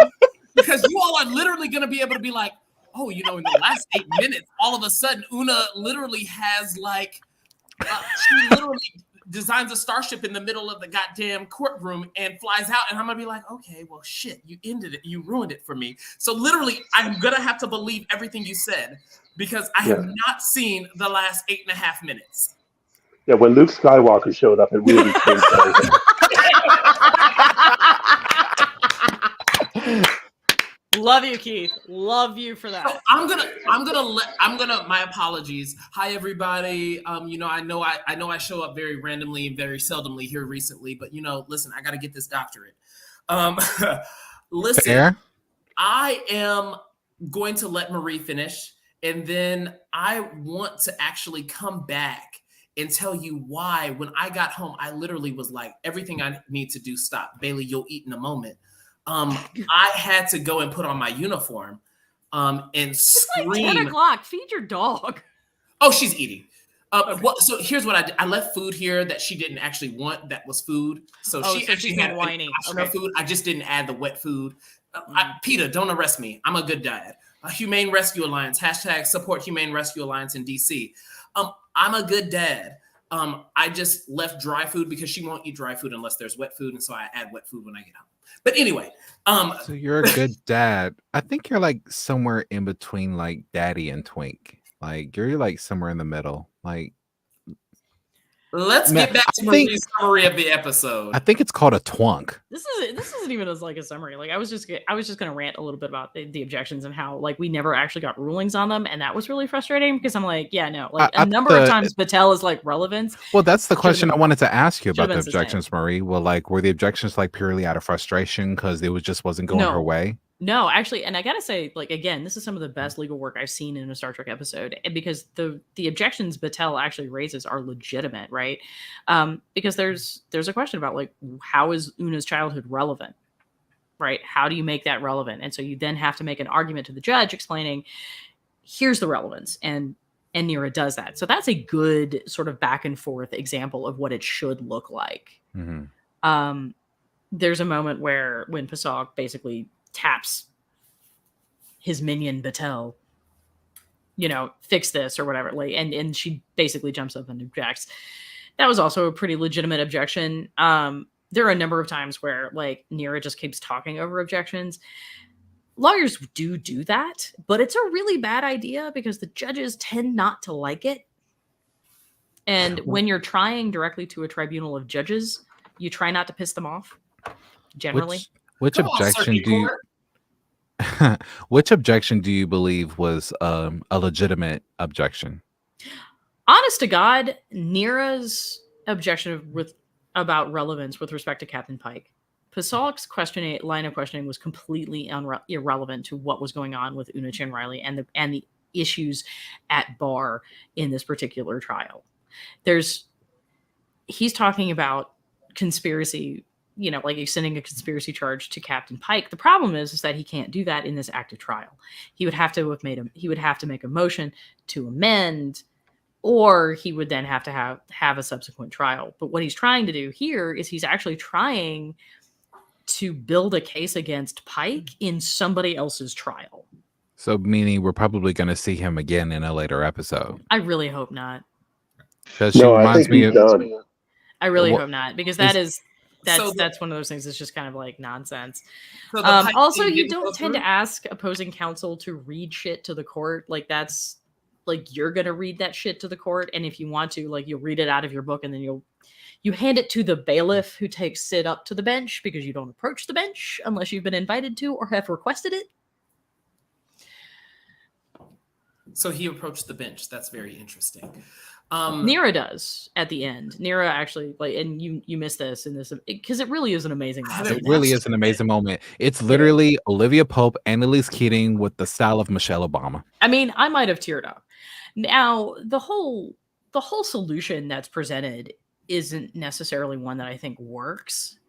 Speaker 5: Because you all are literally gonna be able to be like, oh, in the last 8 minutes, all of a sudden, Una literally has she literally designs a starship in the middle of the goddamn courtroom and flies out. And I'm gonna be like, okay, well, shit, you ended it. You ruined it for me. So literally, I'm gonna have to believe everything you said because I have not seen the last 8.5 minutes.
Speaker 4: Yeah, when Luke Skywalker showed up, it really changed everything.
Speaker 1: Love you, Keith. Love you for that.
Speaker 5: So my apologies. Hi, everybody. I know I show up very randomly and very seldomly here recently, but listen, I got to get this doctorate. Listen,
Speaker 3: Fair.
Speaker 5: I am going to let Marie finish, and then I want to actually come back and tell you why. When I got home, I literally was like, everything I need to do, stop. Bailey, you'll eat in a moment. I had to go and put on my uniform and scream.
Speaker 1: It's like 10 o'clock. Feed your dog.
Speaker 5: Oh, she's eating. So here's what I did. I left food here that she didn't actually want. That was food. So she actually had
Speaker 1: whiny.
Speaker 5: food. I just didn't add the wet food. PETA, don't arrest me. I'm a good dad. Humane Rescue Alliance, # support Humane Rescue Alliance in DC. I'm a good dad. I just left dry food because she won't eat dry food unless there's wet food. And so I add wet food when I get home. But anyway.
Speaker 3: So you're a good dad. I think you're like somewhere in between like daddy and twink. Like you're like somewhere in the middle. Like
Speaker 5: Let's get back to Marie's summary of the episode.
Speaker 3: I think it's called a twunk.
Speaker 1: This isn't even as like a summary. Like I was just gonna rant a little bit about the objections and how like we never actually got rulings on them, and that was really frustrating because I'm like, yeah, no, like a number of times Battelle is like relevance.
Speaker 3: Well, that's the question I wanted to ask you about the objections, Marie. Well, like were the objections like purely out of frustration because it wasn't going her way?
Speaker 1: No, actually, and I gotta say, like again, this is some of the best legal work I've seen in a Star Trek episode, and because the objections Battelle actually raises are legitimate, right? Because there's a question about like how is Una's childhood relevant, right? How do you make that relevant? And so you then have to make an argument to the judge explaining, here's the relevance, and Neera does that. So that's a good sort of back and forth example of what it should look like. Mm-hmm. There's a moment when Pasok basically taps his minion Battelle, fix this or whatever, like, and she basically jumps up and objects. That was also a pretty legitimate objection. There are a number of times where like Neera just keeps talking over objections. Lawyers do that, but it's a really bad idea because the judges tend not to like it. And when you're trying directly to a tribunal of judges, you try not to piss them off. Generally,
Speaker 3: which objection do you? Which objection do you believe was a legitimate objection?
Speaker 1: Honest to God, Neera's objection about relevance with respect to Captain Pike. Pasok's line of questioning was completely irrelevant to what was going on with Una Chin Riley and the issues at bar in this particular trial. He's talking about conspiracy, like extending a conspiracy charge to Captain Pike. The problem is that he can't do that in this active trial. He would have to make a motion to amend, or he would then have to have a subsequent trial. But what he's trying to do here is he's actually trying to build a case against Pike in somebody else's trial.
Speaker 3: So meaning we're probably going to see him again in a later episode.
Speaker 1: I really hope not.
Speaker 3: I
Speaker 1: really hope not, because that's one of those things that's just kind of like nonsense.
Speaker 5: So
Speaker 1: also, you don't tend to ask opposing counsel to read shit to the court. Like that's like you're gonna read that shit to the court, and if you want to, like you'll read it out of your book, and then you hand it to the bailiff who takes Sid up to the bench, because you don't approach the bench unless you've been invited to or have requested it.
Speaker 5: So he approached the bench. That's very interesting.
Speaker 1: Neera does at the end. Neera actually, like, and you missed this in this because it really is an amazing moment.
Speaker 3: It really is an amazing moment. It's literally Olivia Pope, Annalise Keating with the style of Michelle Obama.
Speaker 1: I mean, I might have teared up. Now, the whole solution that's presented isn't necessarily one that I think works,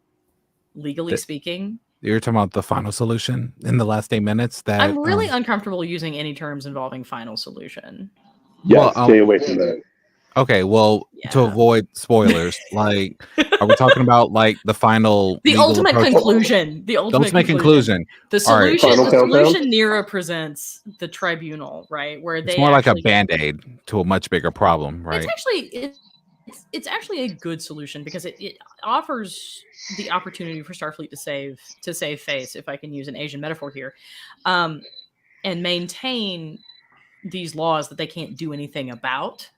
Speaker 1: legally speaking.
Speaker 3: You're talking about the final solution in the last 8 minutes? That
Speaker 1: I'm really uncomfortable using any terms involving final solution.
Speaker 4: Yeah, stay away from that.
Speaker 3: Okay, well, to avoid spoilers, like, are we talking about like the final,
Speaker 1: the ultimate conclusion? The ultimate conclusion. The solution.
Speaker 4: Right.
Speaker 1: The solution Neera presents the tribunal, right? Where
Speaker 3: it's more like a Band-Aid to a much bigger problem, right?
Speaker 1: It's actually a good solution because it offers the opportunity for Starfleet to save face, if I can use an Asian metaphor here, and maintain these laws that they can't do anything about,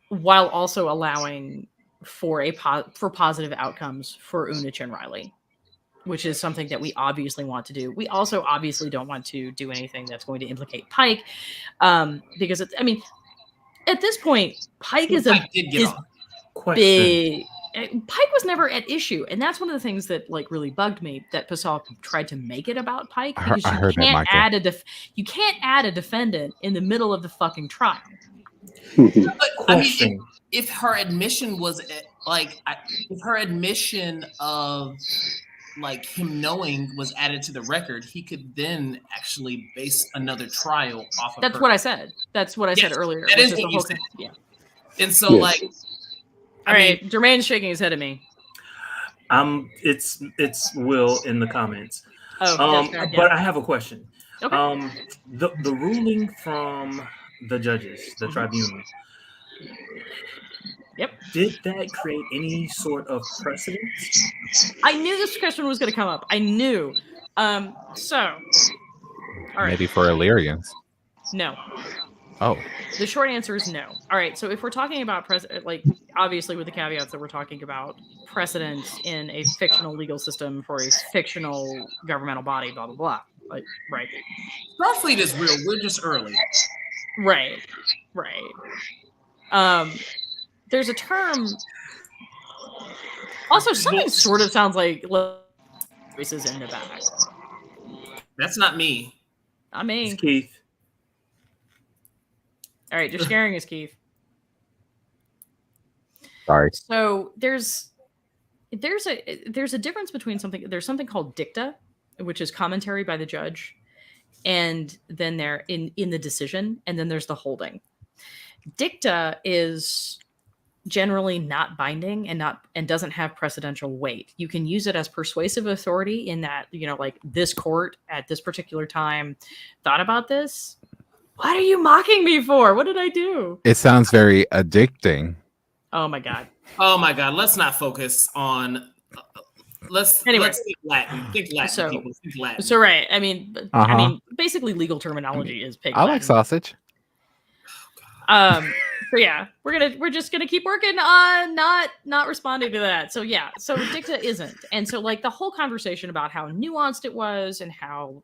Speaker 1: while also allowing for positive outcomes for Una Chin Riley, which is something that we obviously want to do. We also obviously don't want to do anything that's going to implicate Pike, because at this point, Pike is big. Pike was never at issue, and that's one of the things that like really bugged me, that Pasok tried to make it about Pike, because you can't add a defendant in the middle of the fucking trial.
Speaker 5: But if her admission was if her admission of like him knowing was added to the record, he could then actually base another trial off of.
Speaker 1: That's what I said. That's what I said earlier.
Speaker 5: That is what you said. Yeah. And so like.
Speaker 1: All right, Jermaine's shaking his head at me.
Speaker 2: It's Will in the comments.
Speaker 1: Oh,
Speaker 2: but I have a question.
Speaker 1: Okay.
Speaker 2: The ruling from the judges, the tribunal.
Speaker 1: Yep.
Speaker 2: Did that create any sort of precedent?
Speaker 1: I knew this question was going to come up. I knew. So, all right.
Speaker 3: Maybe for Illyrians.
Speaker 1: No.
Speaker 3: Oh.
Speaker 1: The short answer is no. All right. So if we're talking about obviously with the caveats that we're talking about precedent in a fictional legal system for a fictional governmental body, blah blah blah. Like, right.
Speaker 5: Starfleet is real. We're just early.
Speaker 1: Right. There's a term. Also, something sort of sounds like voices in the back.
Speaker 5: That's not me.
Speaker 1: Not me.
Speaker 2: It's Keith.
Speaker 1: All right, just scaring us, Keith.
Speaker 3: Sorry.
Speaker 1: So there's a difference between there's something called dicta, which is commentary by the judge, and then there in the decision, and then there's the holding. Dicta is generally not binding and doesn't have precedential weight. You can use it as persuasive authority in that, like this court at this particular time thought about this. What are you mocking me for? What did I do?
Speaker 3: It sounds very addicting.
Speaker 1: Oh my god.
Speaker 5: Let's not focus on let's think Latin. Think Latin, people. Think Latin.
Speaker 1: So right. I mean basically legal terminology is pig
Speaker 3: I
Speaker 1: Latin.
Speaker 3: like sausage.
Speaker 1: So yeah, we're just gonna keep working on not responding to that. So yeah, so dicta isn't, and so like the whole conversation about how nuanced it was and how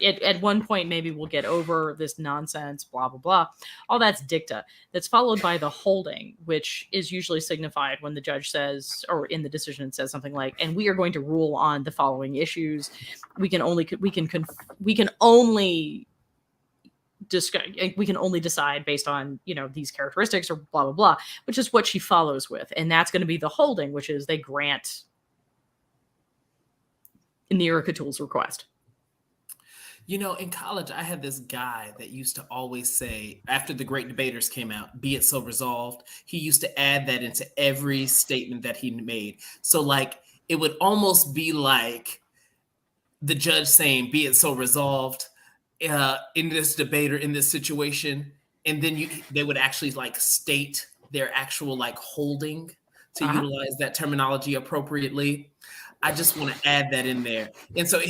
Speaker 1: at one point maybe we'll get over this nonsense, blah blah blah. All that's dicta. That's followed by the holding, which is usually signified when the judge says, or in the decision says something like, "And we are going to rule on the following issues. We can only decide based on these characteristics or blah blah blah," which is what she follows with, and that's going to be the holding, which is they grant Neera Cthulhu's request.
Speaker 5: In college, I had this guy that used to always say, after the Great Debaters came out, "Be it so resolved." He used to add that into every statement that he made. So like it would almost be like the judge saying, "Be it so resolved." In this debate or in this situation, and then they would actually like state their actual like holding to utilize that terminology appropriately. I just want to add that in there. And so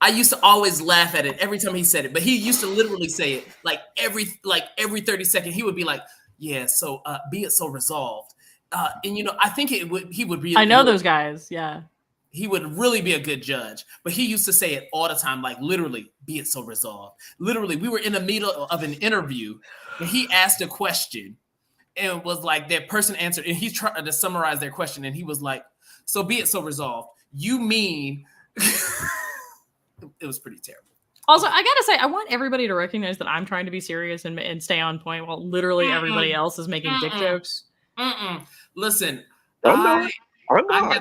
Speaker 5: I used to always laugh at it every time he said it, but he used to literally say it like every 30 seconds. He would be like, "Yeah, so be it so resolved." And I think he would be.
Speaker 1: I know those guys. Yeah.
Speaker 5: He would really be a good judge, but he used to say it all the time, like literally, "Be it so resolved." Literally, we were in the middle of an interview and he asked a question and it was like that person answered and he's trying to summarize their question. And he was like, "So be it so resolved. You mean," it was pretty terrible.
Speaker 1: Also, I gotta say, I want everybody to recognize that I'm trying to be serious and stay on point while literally everybody else is making dick jokes.
Speaker 5: Listen,
Speaker 4: I'm not.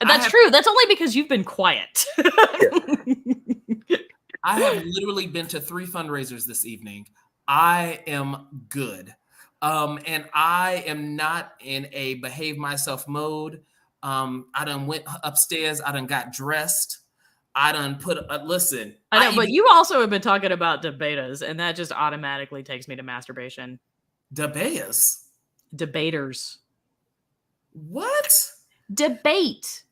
Speaker 1: That's true. That's only because you've been quiet.
Speaker 5: I have literally been to 3 fundraisers this evening. I am good. And I am not in a behave myself mode. I done went upstairs. I done got dressed. I done put listen.
Speaker 1: I know, but you also have been talking about debaters, and that just automatically takes me to masturbation.
Speaker 5: Debaters? What?
Speaker 1: Debate.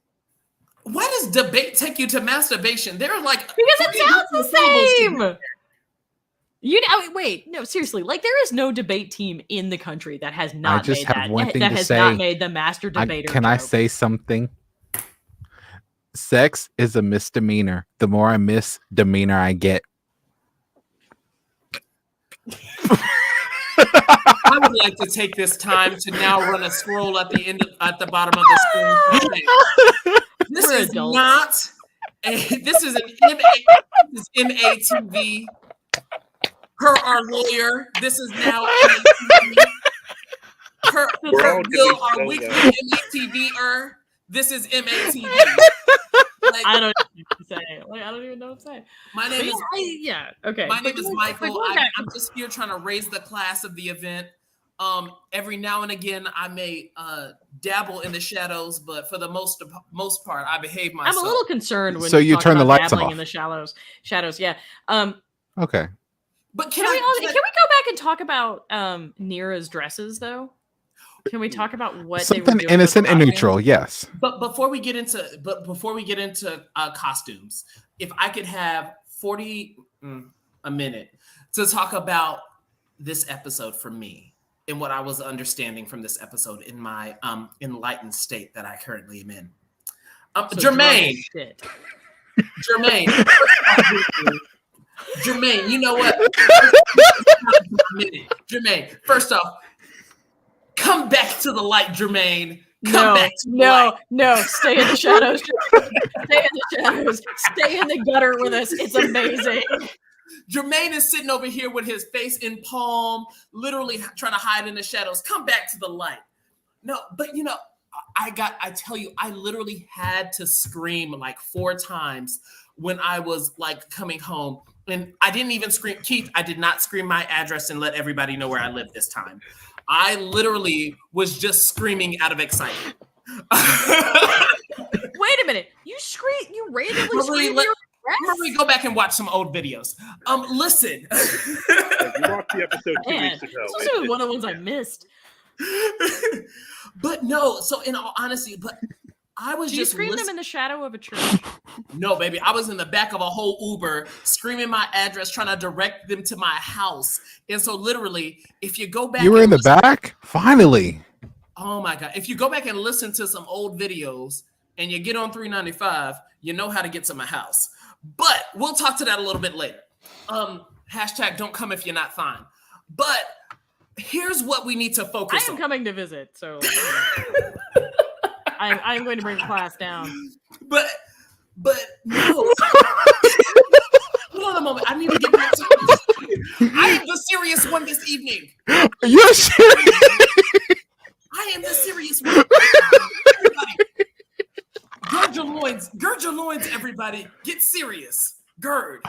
Speaker 5: Why does debate take you to masturbation? They're like,
Speaker 1: because it sounds the same. Wait, no, seriously. Like there is no debate team in the country that has not made not made the master debater.
Speaker 3: Can I say something? Sex is a misdemeanor. The more I misdemeanor I get.
Speaker 5: I would like to take this time to now run a scroll at the bottom of the screen. This is not. This is an MATV. Per our lawyer, this is now MATV. Per Bill, our weekly MATV-er, this is MATV. Like,
Speaker 1: I don't even know what to say. I don't even know what to say.
Speaker 5: My name is
Speaker 1: okay.
Speaker 5: My name is Michael. I'm just here trying to raise the class of the event. Every now and again, I may dabble in the shadows, but for the most part, I behave myself.
Speaker 1: I'm a little concerned when
Speaker 3: you turn the lights off
Speaker 1: in the shadows. Yeah.
Speaker 3: Okay.
Speaker 5: But
Speaker 1: can we go back and talk about Neera's dresses though? Can we talk about what
Speaker 3: something
Speaker 1: they were doing
Speaker 3: innocent and neutral? Yes.
Speaker 5: But before we get into costumes, if I could have a minute to talk about this episode for me and what I was understanding from this episode in my enlightened state that I currently am in. Jermaine, Jermaine, you know what? Jermaine, first off, come back to the light, Jermaine. Come back to the light.
Speaker 1: No, stay in the shadows. Stay in the shadows. Stay in the gutter with us. It's amazing.
Speaker 5: Jermaine is sitting over here with his face in palm, literally trying to hide in the shadows. Come back to the light. No, but you know, I tell you, I literally had to scream like 4 times when I was like coming home. And I didn't even scream, Keith, I did not scream my address and let everybody know where I live this time. I literally was just screaming out of excitement.
Speaker 1: Wait a minute. You randomly screamed your
Speaker 5: Marie, go back and watch some old videos. Listen.
Speaker 4: You watched the episode 2 weeks ago.
Speaker 1: This was one of the ones I missed.
Speaker 5: But no, so in all honesty, but I was just
Speaker 1: scream them in the shadow of a church.
Speaker 5: No, baby, I was in the back of a whole Uber screaming my address, trying to direct them to my house. And so literally, if you go back,
Speaker 3: you were in the back? Finally.
Speaker 5: Oh my God. If you go back and listen to some old videos and you get on 395, you know how to get to my house. But we'll talk to that a little bit later. Hashtag don't come if you're not fine. But here's what we need to focus on.
Speaker 1: I am coming to visit, so I'm going to bring the class down.
Speaker 5: But no. Hold on a moment. I need to get back to I am the serious one this evening.
Speaker 3: You're serious?
Speaker 5: I am the serious one. Everybody, gird your loins, everybody. Get serious. Gird.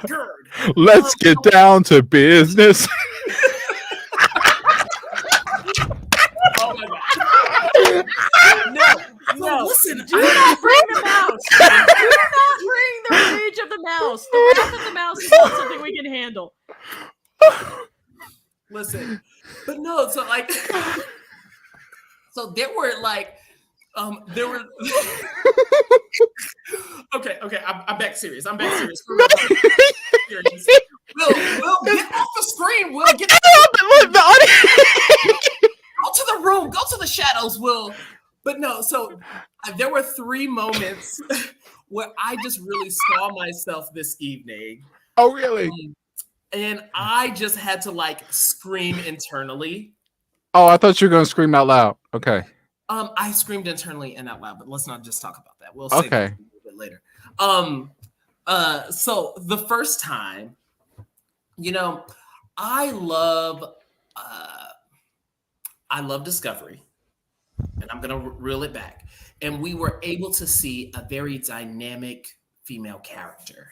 Speaker 3: Let's get down to business.
Speaker 5: Oh my God. No, listen.
Speaker 1: Do not bring the mouse. Do not bring the rage of the mouse. The wrath of the mouse is not something we can handle.
Speaker 5: Listen, but no, so like, so there were like, okay, I'm back serious. I'm back serious. Will, get off the screen. Will, get go to the room. Go to the shadows, Will. But no, so there were 3 moments where I just really saw myself this evening.
Speaker 3: Oh, really?
Speaker 5: And I just had to like scream internally.
Speaker 3: Oh, I thought you were going to scream out loud. Okay.
Speaker 5: I screamed internally and out loud, but let's not just talk about that. We'll say that a little bit later. So the first time, you know, I love Discovery, and I'm gonna reel it back. And we were able to see a very dynamic female character,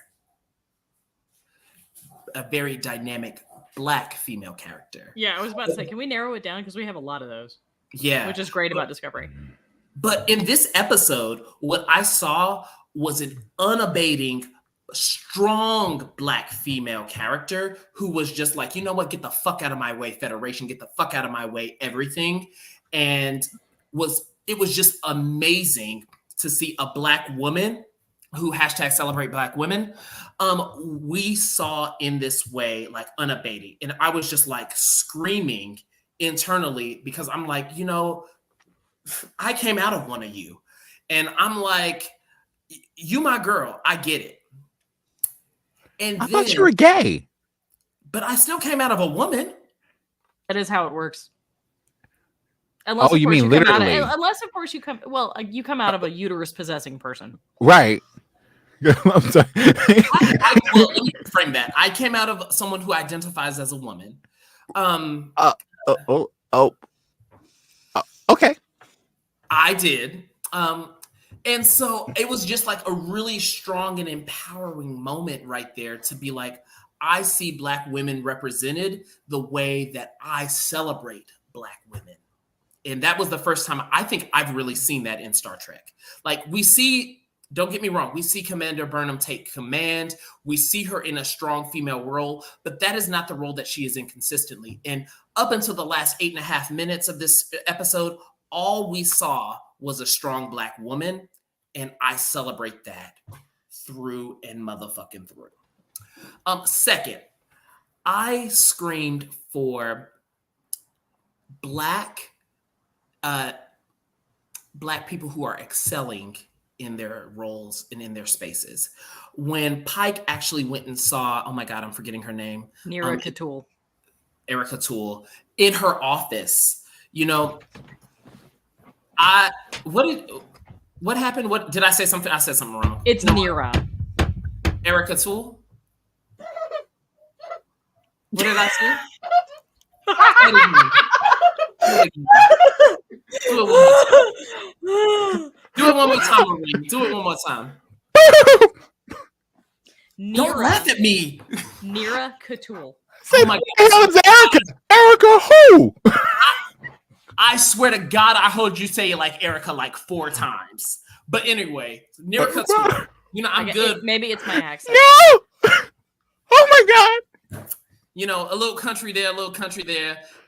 Speaker 5: a very dynamic Black female character.
Speaker 1: Yeah, I was about to say, can we narrow it down because we have a lot of those?
Speaker 5: Yeah,
Speaker 1: which is great about Discovery.
Speaker 5: But in this episode, what I saw was an unabating, strong Black female character who was just like, you know what, get the fuck out of my way, Federation, get the fuck out of my way, everything. And it was just amazing to see a Black woman who #celebrate Black women. We saw in this way, like unabating. And I was just like screaming internally because I'm like, you know, I came out of one of you. And I'm like, you my girl, I get it. And
Speaker 3: I thought you were gay.
Speaker 5: But I still came out of a woman.
Speaker 1: That is how it works. Unless,
Speaker 3: you mean literally?
Speaker 1: Unless, of course, you come out of a uterus possessing person.
Speaker 3: Right. I'm sorry.
Speaker 5: Well, let me frame that. I came out of someone who identifies as a woman.
Speaker 3: Okay.
Speaker 5: I did. And so it was just like a really strong and empowering moment right there to be like, I see Black women represented the way that I celebrate Black women. And that was the first time I think I've really seen that in Star Trek. Like we see, don't get me wrong, we see Commander Burnham take command. We see her in a strong female role, but that is not the role that she is in consistently. And up until the last 8.5 minutes of this episode, all we saw was a strong Black woman. And I celebrate that through and motherfucking through. Second, I screamed for black people who are excelling in their roles and in their spaces. When Pike actually went and saw, oh my God, I'm forgetting her name.
Speaker 1: Neera Catul.
Speaker 5: Erica Toole in her office, what happened? What did I say something? I said something wrong.
Speaker 1: It's Neera.
Speaker 5: Erica Toole? What did I say? Do it one more time, Maureen. Do it one more time. Don't laugh at me.
Speaker 1: Neera Catul.
Speaker 3: Oh my God. Erica. Erica who?
Speaker 5: I swear to God, I heard you say like Erica like 4 times. But anyway, Neera Catul. I'm good.
Speaker 1: Maybe it's my accent.
Speaker 3: No! Oh my God.
Speaker 5: A little country there,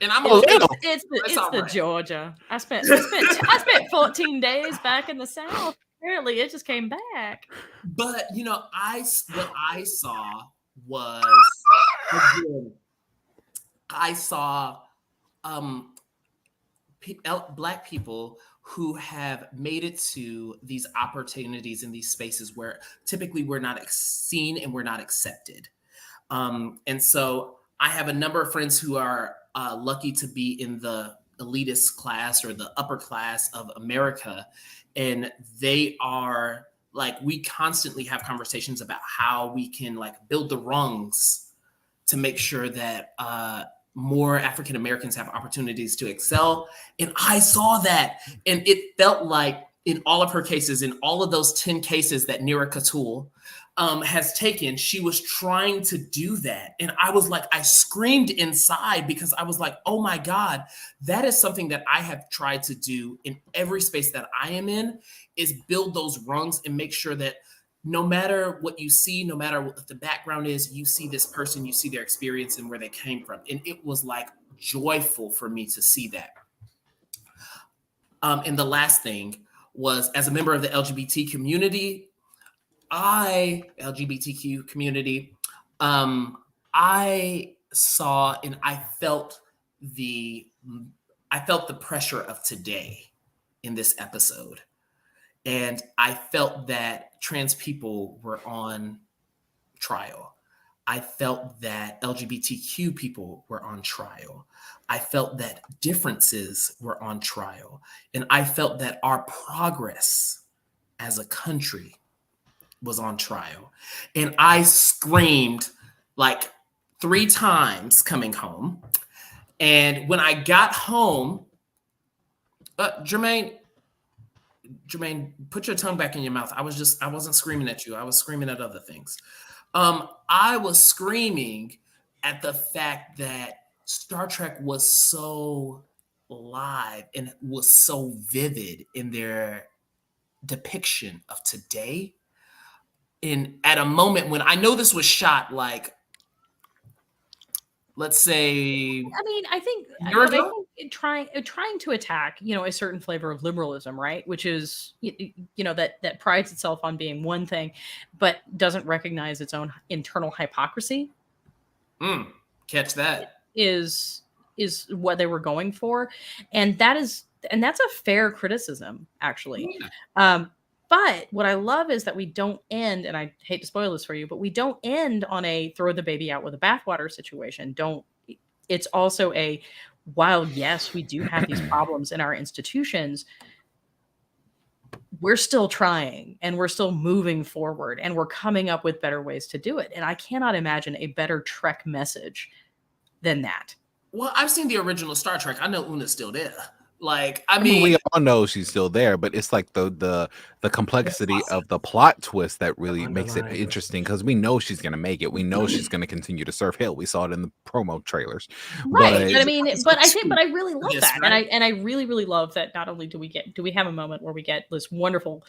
Speaker 5: and I'm
Speaker 1: It's the Georgia. I spent 14 days back in the South. Apparently, it just came back.
Speaker 5: But what I saw was Black people who have made it to these opportunities in these spaces where typically we're not seen and we're not accepted. And so I have a number of friends who are lucky to be in the elitist class or the upper class of America. And they are like, we constantly have conversations about how we can like build the rungs to make sure that more African Americans have opportunities to excel. And I saw that. And it felt like in all of her cases, in all of those 10 cases that Neera Catul has taken, she was trying to do that. And I was like, I screamed inside because I was like, oh my God, that is something that I have tried to do in every space that I am in, is build those rungs and make sure that no matter what you see, no matter what the background is, you see this person, you see their experience and where they came from. And it was like joyful for me to see that. And the last thing was, as a member of the LGBTQ community, I saw and I felt the pressure of today in this episode. And I felt that trans people were on trial. I felt that LGBTQ people were on trial. I felt that differences were on trial. And I felt that our progress as a country was on trial. And I screamed like 3 times coming home. And when I got home, Jermaine, put your tongue back in your mouth. I wasn't screaming at you. I was screaming at other things. I was screaming at the fact that Star Trek was so live and was so vivid in their depiction of today. And at a moment when I know this was shot, like, let's say,
Speaker 1: I think trying to attack, a certain flavor of liberalism, right? Which is, that prides itself on being one thing, but doesn't recognize its own internal hypocrisy.
Speaker 5: Catch that.
Speaker 1: Is what they were going for. And that's a fair criticism, actually. Yeah. But what I love is that we don't end, and I hate to spoil this for you, but we don't end on a throw the baby out with a bathwater situation. It's also while yes, we do have these problems in our institutions, we're still trying and we're still moving forward and we're coming up with better ways to do it. And I cannot imagine a better Trek message than that.
Speaker 5: Well, I've seen the original Star Trek. I know Una's still there. Like,
Speaker 3: I mean, we all know she's still there, but it's like the complexity of the plot twist that really makes it interesting, because we know she's going to make it. We know she's going to continue to serve Hill. We saw it in the promo trailers,
Speaker 1: right? But I really love that, right? and I really, really love that. Not only do we have a moment where we get this wonderful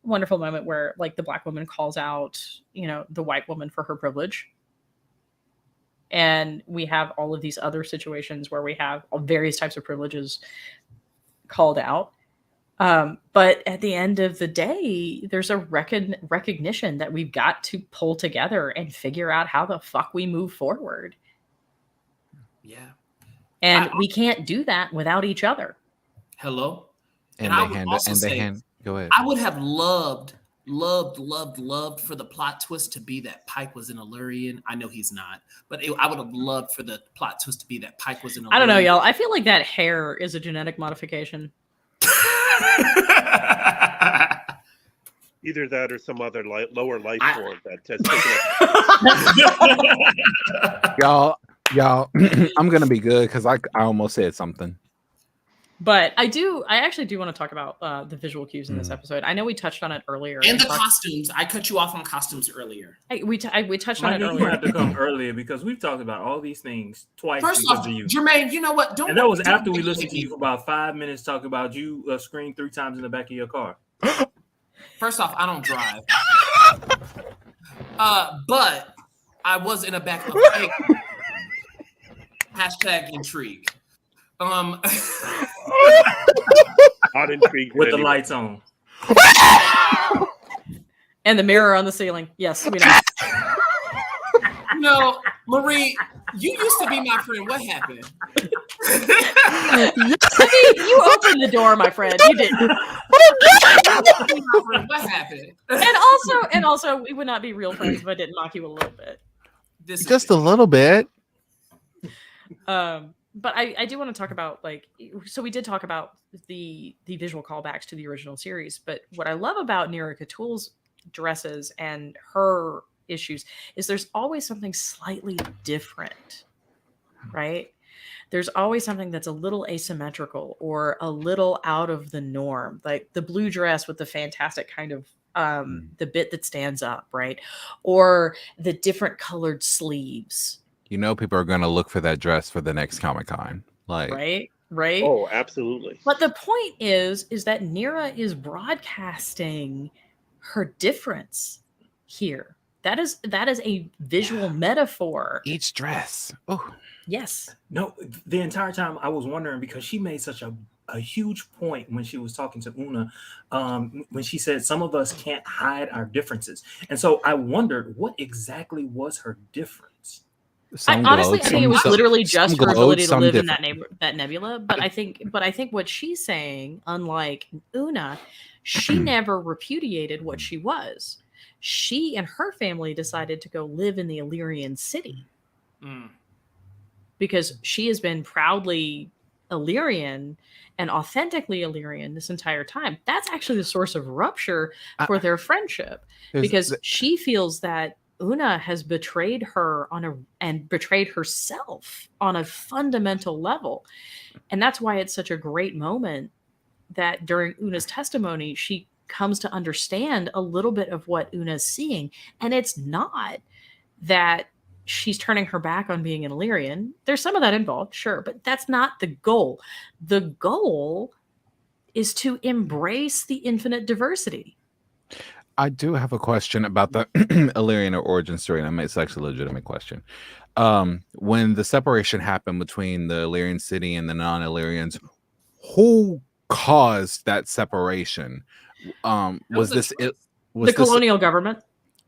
Speaker 1: moment where like the Black woman calls out, the white woman for her privilege. And we have all of these other situations where we have various types of privileges called out. But at the end of the day, there's a recognition that we've got to pull together and figure out how the fuck we move forward.
Speaker 5: Yeah.
Speaker 1: And we can't do that without each other.
Speaker 5: Hello.
Speaker 3: And
Speaker 5: I
Speaker 3: they
Speaker 5: would
Speaker 3: hand
Speaker 5: also
Speaker 3: and they
Speaker 5: say,
Speaker 3: hand. Go ahead.
Speaker 5: I would have loved for the plot twist to be that Pike was an Illyrian. I know he's not, but I would have loved for the plot twist to be that Pike was an Illyrian.
Speaker 1: I don't know, y'all. I feel like that hair is a genetic modification.
Speaker 4: Either that or some other lower life form that has taken
Speaker 3: Y'all, I'm gonna be good because I almost said something.
Speaker 1: But I actually do want to talk about the visual cues in this episode. I know we touched on it earlier.
Speaker 5: And the costumes. I cut you off on costumes earlier.
Speaker 1: We touched on it earlier.
Speaker 2: You have to come earlier because we've talked about all these things twice.
Speaker 5: First
Speaker 2: because
Speaker 5: off,
Speaker 2: of you.
Speaker 5: Jermaine, you know what?
Speaker 2: And that was after we listened to you for about 5 minutes talking about you screamed 3 times in the back of your car.
Speaker 5: First off, I don't drive. But I was in a back of a # intrigue.
Speaker 4: Not intrigued
Speaker 2: with the lights on.
Speaker 1: And the mirror on the ceiling. Yes, we know.
Speaker 5: You know, Marie, you used to be my friend. What happened?
Speaker 1: I mean, you opened the door, my friend. You did.
Speaker 5: What happened?
Speaker 1: And also, we would not be real friends if I didn't mock you a little bit.
Speaker 3: Just a little bit.
Speaker 1: But I do want to talk about, like, so we did talk about the visual callbacks to the original series, but what I love about Neera Catul's dresses and her issues is there's always something slightly different, right? There's always something that's a little asymmetrical or a little out of the norm, like the blue dress with the fantastic kind of the bit that stands up, right? Or the different colored sleeves.
Speaker 3: You know, people are going to look for that dress for the next Comic-Con. Like,
Speaker 1: right.
Speaker 4: Oh, absolutely.
Speaker 1: But the point is that Neera is broadcasting her difference here. That is a visual metaphor.
Speaker 3: Each dress. Oh,
Speaker 1: yes.
Speaker 2: No, the entire time I was wondering because she made such a huge point when she was talking to Una, when she said some of us can't hide our differences. And so I wondered what exactly was her difference.
Speaker 1: I think it was literally just her ability to live in that nebula. But I think what she's saying, unlike Una, she never repudiated what she was. She and her family decided to go live in the Illyrian city because she has been proudly Illyrian and authentically Illyrian this entire time. That's actually the source of rupture for their friendship because she feels that Una has betrayed her and betrayed herself on a fundamental level. And that's why it's such a great moment that during Una's testimony, she comes to understand a little bit of what Una's seeing. And it's not that she's turning her back on being an Illyrian. There's some of that involved, sure, but that's not the goal. The goal is to embrace the infinite diversity.
Speaker 3: I do have a question about the Illyrian origin story, and it's actually a legitimate question. When the separation happened between the Illyrian city and the non-Illyrians, who caused that separation? Was this
Speaker 1: the colonial government?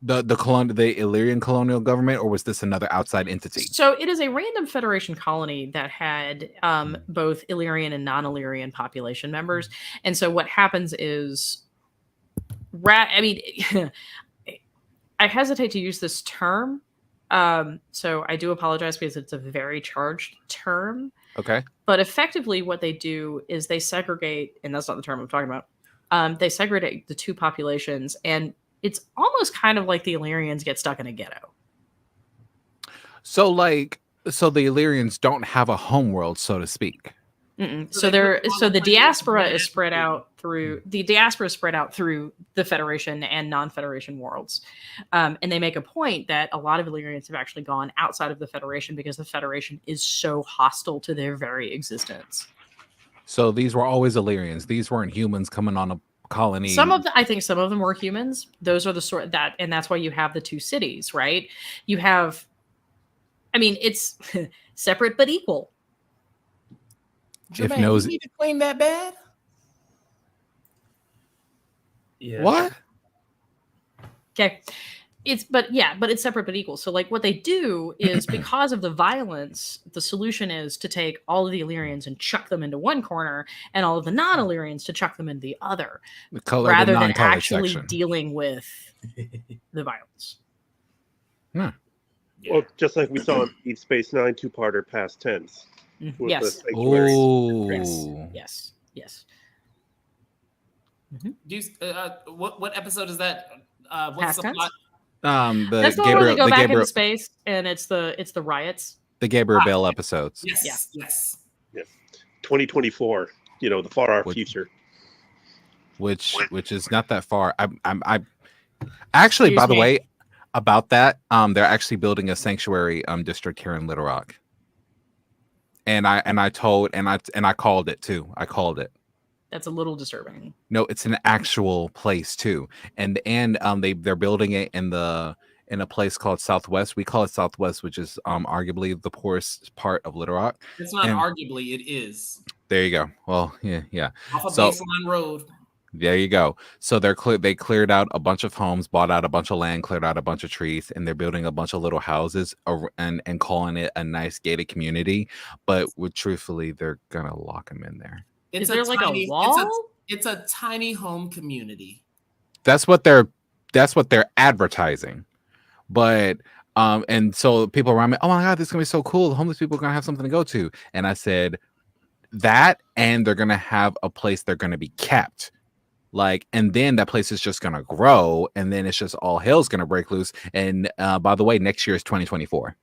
Speaker 3: The Illyrian colonial government, or was this another outside entity?
Speaker 1: So it is a random Federation colony that had both Illyrian and non-Illyrian population members. And so what happens is, I hesitate to use this term. So I do apologize because it's a very charged term.
Speaker 3: Okay.
Speaker 1: But effectively what they do is they segregate, and that's not the term I'm talking about. They segregate the two populations, and it's almost kind of like the Illyrians get stuck in a ghetto. So
Speaker 3: the Illyrians don't have a homeworld, so to speak.
Speaker 1: So the diaspora is spread out through the Federation and non-Federation worlds, and they make a point that a lot of Illyrians have actually gone outside of the Federation because the Federation is so hostile to their very existence.
Speaker 3: So these were always Illyrians. These weren't humans coming on a colony.
Speaker 1: I think some of them were humans. Those are the sort that, and that's why you have the two cities, right? You have, it's separate but equal.
Speaker 5: Jermaine, you need to clean that bad?
Speaker 2: Yeah.
Speaker 3: What?
Speaker 1: Okay. but it's separate but equal. So like what they do is because of the violence, the solution is to take all of the Illyrians and chuck them into one corner and all of the non-Illyrians to chuck them into the other, rather than actually dealing with the violence.
Speaker 3: Yeah.
Speaker 4: Well, just like we saw in Deep Space Nine 2-parter past tense.
Speaker 1: Yes. Yes.
Speaker 5: Do you, what episode is that? What's
Speaker 1: Past
Speaker 5: the
Speaker 1: tense?
Speaker 5: plot?
Speaker 1: That's the one where they go back into space and it's the riots.
Speaker 3: The Gabriel Bell episodes.
Speaker 5: Yes.
Speaker 4: 2024. The far future.
Speaker 3: Which is not that far. I actually, by the way, about that, they're actually building a sanctuary district here in Little Rock. And I called it too. I called it.
Speaker 1: That's a little disturbing.
Speaker 3: No, it's an actual place too, and they're building it in a place called Southwest. We call it Southwest, which is arguably the poorest part of Little Rock.
Speaker 5: It's not arguably, it is.
Speaker 3: There you go. Well, yeah.
Speaker 5: Off of Baseline Road.
Speaker 3: There you go. So they cleared out a bunch of homes, bought out a bunch of land, cleared out a bunch of trees, and they're building a bunch of little houses and calling it a nice gated community. But truthfully, they're gonna lock them in there.
Speaker 1: Is there like a wall?
Speaker 5: It's a tiny home community.
Speaker 3: That's what they're advertising. But and so people around me, oh my God, this is gonna be so cool. The homeless people are gonna have something to go to. And I said that, and they're gonna have a place they're gonna be kept. And then that place is just gonna grow, and then it's just all hell's gonna break loose. And by the way, next year is 2024.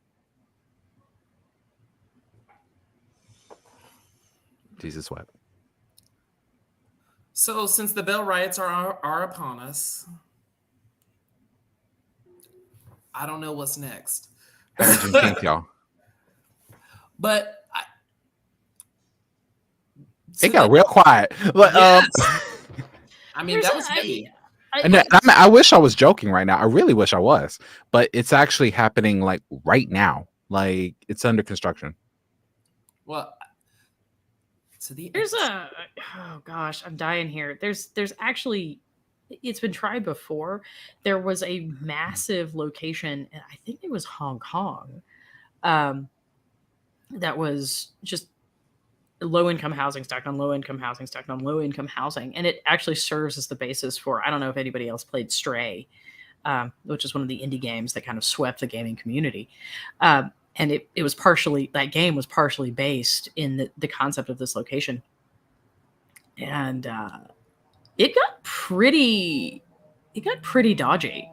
Speaker 3: Jesus wept.
Speaker 5: So since the Bell riots are upon us, I don't know what's next.
Speaker 3: Y'all.
Speaker 5: But
Speaker 3: it got real quiet. But,
Speaker 5: yes. I mean, that was heavy.
Speaker 3: I wish I was joking right now. I really wish I was, but it's actually happening like right now. Like it's under construction.
Speaker 5: Well,
Speaker 1: there's oh gosh, I'm dying here. There's actually, it's been tried before. There was a massive location, and I think it was Hong Kong, that was just low-income housing stacked on low-income housing stacked on low-income housing, and it actually serves as the basis for, I don't know if anybody else played Stray, which is one of the indie games that kind of swept the gaming community. And that game was partially based in the concept of this location. And it got pretty dodgy.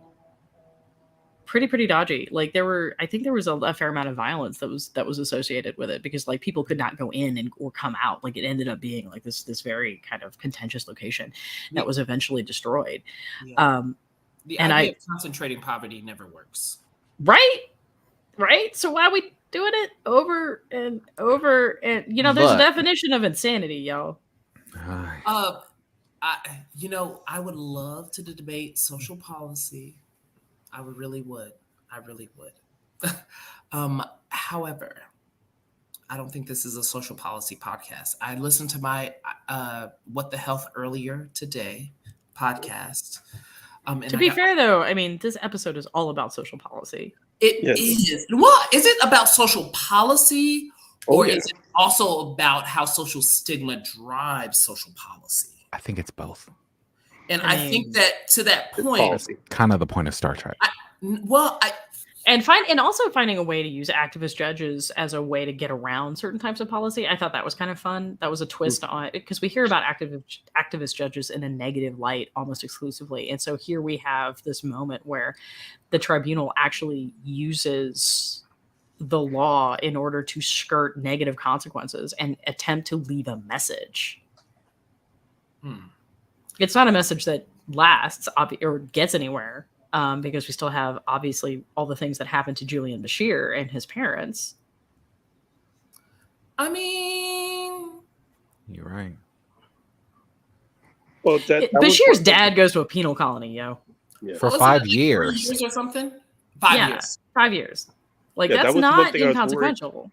Speaker 1: Pretty dodgy. Like I think there was a fair amount of violence that was associated with it, because like people could not go in or come out. Like it ended up being like this very kind of contentious location that was eventually destroyed.
Speaker 5: Yeah. The idea of concentrating poverty never works.
Speaker 1: Right? So why are we doing it over and over? And there's a definition of insanity, y'all.
Speaker 5: I would love to debate social policy. I really would. However, I don't think this is a social policy podcast. I listened to my What the Health Earlier Today podcast.
Speaker 1: To be fair, though, I mean, this episode is all about social policy.
Speaker 5: It is. What is it about social policy, or is it also about how social stigma drives social policy?
Speaker 3: I think it's both.
Speaker 5: And I think that to that point,
Speaker 3: it's kind of the point of Star Trek.
Speaker 1: And also finding a way to use activist judges as a way to get around certain types of policy. I thought that was kind of fun. That was a twist on it, because we hear about activist judges in a negative light almost exclusively. And so here we have this moment where the tribunal actually uses the law in order to skirt negative consequences and attempt to leave a message. It's not a message that lasts or gets anywhere. Because we still have, obviously, all the things that happened to Julian Bashir and his parents.
Speaker 5: I mean...
Speaker 3: You're right.
Speaker 4: Well,
Speaker 1: Bashir's dad goes to a penal colony, yo.
Speaker 3: Yeah. For 5 years.
Speaker 5: 3 years or something? 5 years.
Speaker 1: 5 years. Like, that's not inconsequential.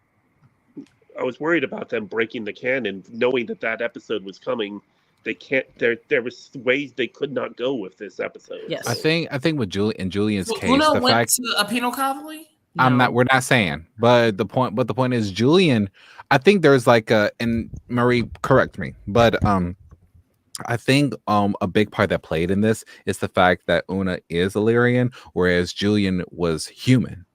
Speaker 4: I was worried about them breaking the canon, knowing that episode was coming. they can't. There was ways they could not go with this episode.
Speaker 1: Yes.
Speaker 3: I think with Julian's case,
Speaker 5: Una
Speaker 3: the
Speaker 5: went
Speaker 3: fact
Speaker 5: to a penal colony.
Speaker 3: we're not saying, but the point is Julian. I think there's like and Marie, correct me, but I think a big part that played in this is the fact that Una is Illyrian, whereas Julian was human.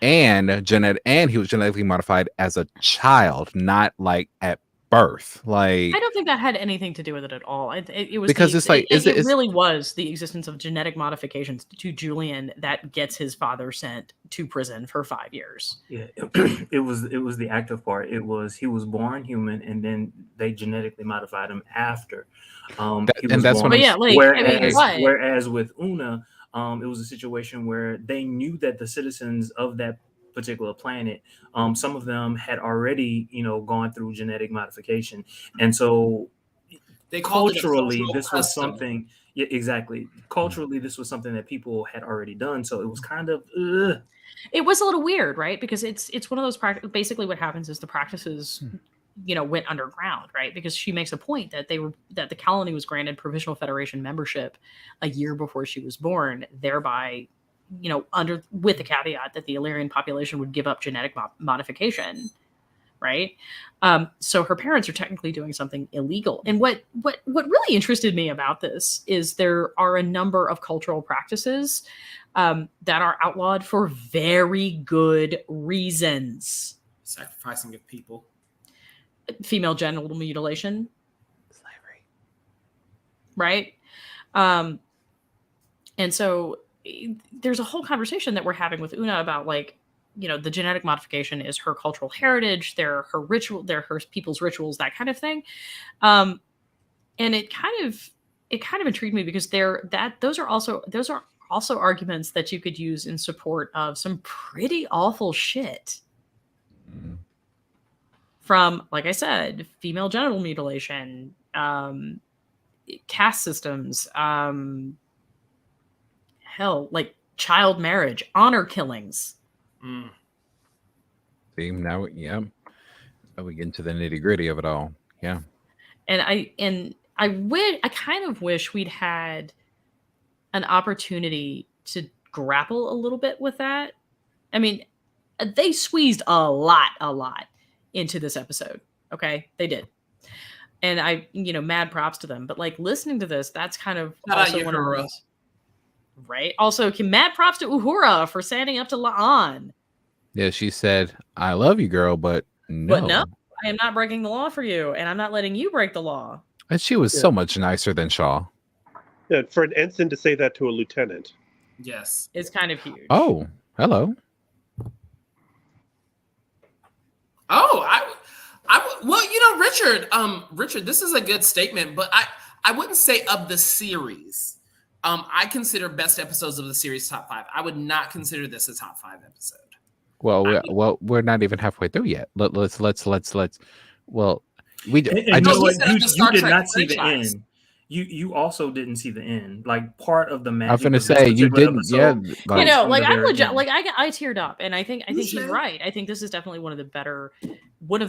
Speaker 3: And he was genetically modified as a child, not like at birth. Like,
Speaker 1: I don't think that had anything to do with it at all. It was
Speaker 3: because it's like
Speaker 1: it really was the existence of genetic modifications to Julian that gets his father sent to prison for 5 years.
Speaker 2: Yeah, it was the active part. It was he was born human, and then they genetically modified him after. Whereas with Una, it was a situation where they knew that the citizens of that particular planet, some of them had already, gone through genetic modification, and so
Speaker 5: they
Speaker 2: culturally this was something. Yeah, exactly. Culturally, this was something that people had already done, so it was kind of.
Speaker 1: It was a little weird, right? Because it's one of those basically what happens is the practices went underground, right? Because she makes a point that the colony was granted Provisional Federation membership a year before she was born, thereby, with the caveat that the Illyrian population would give up genetic modification, right? So her parents are technically doing something illegal. And what really interested me about this is there are a number of cultural practices that are outlawed for very good reasons.
Speaker 5: Sacrificing of people.
Speaker 1: Female genital mutilation.
Speaker 3: Slavery.
Speaker 1: Right? And so there's a whole conversation that we're having with Una about the genetic modification is her cultural heritage, they're her ritual, they're her people's rituals, that kind of thing. And it kind of intrigued me because those are also arguments that you could use in support of some pretty awful shit.
Speaker 3: Mm-hmm.
Speaker 1: From, like I said, female genital mutilation, caste systems, like child marriage, honor killings.
Speaker 3: See, now, we get into the nitty gritty of it all. Yeah.
Speaker 1: And I kind of wish we'd had an opportunity to grapple a little bit with that. I mean, they squeezed a lot into this episode. Okay, they did. And mad props to them. But listening to this, that's kind of also one of those. Right. Also, mad props to Uhura for standing up to La'an.
Speaker 3: Yeah, she said, "I love you, girl, but no.
Speaker 1: But no, I am not breaking the law for you, and I'm not letting you break the law."
Speaker 3: And she was so much nicer than Shaw.
Speaker 4: Yeah, for an ensign to say that to a lieutenant.
Speaker 5: Yes.
Speaker 1: It's kind of huge.
Speaker 3: Oh, hello.
Speaker 5: Oh, Richard, this is a good statement, but I wouldn't say of the series. I consider best episodes of the series top 5. I would not consider this a top 5 episode.
Speaker 3: Well, we're not even halfway through yet. Let's. Well,
Speaker 2: you did not see the end. You also didn't see the end. Like part of the magic.
Speaker 3: I'm gonna say you didn't.
Speaker 2: Episode,
Speaker 3: Yeah,
Speaker 1: I'm legit. I teared up, and I think he's right. I think this is definitely one of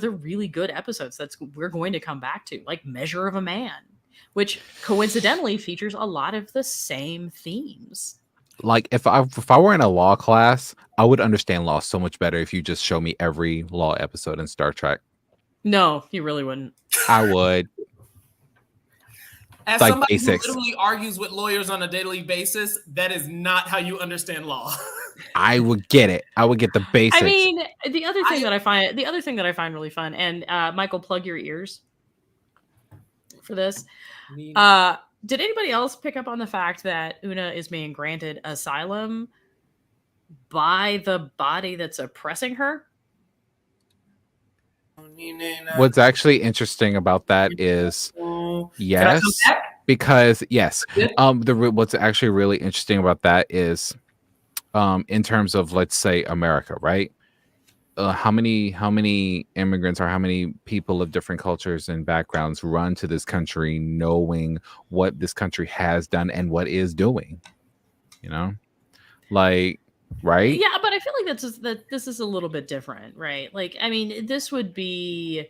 Speaker 1: the really good episodes we're going to come back to, like Measure of a Man, which coincidentally features a lot of the same themes.
Speaker 3: Like if I were in a law class, I would understand law so much better if you just show me every law episode in Star Trek.
Speaker 1: No, you really wouldn't.
Speaker 3: I would.
Speaker 5: As somebody who literally argues with lawyers on a daily basis, that is not how you understand law.
Speaker 3: I would get it. I would get the basics.
Speaker 1: I mean, the other thing that I find really fun, and Michael, plug your ears for this. Did anybody else pick up on the fact that Una is being granted asylum by the body that's oppressing her?
Speaker 3: What's actually interesting about that is yes, because yes. What's actually really interesting about that is in terms of, let's say, America, right? How many immigrants or how many people of different cultures and backgrounds run to this country knowing what this country has done and what is doing, right?
Speaker 1: Yeah, but I feel like this is a little bit different, right? Like, I mean, this would be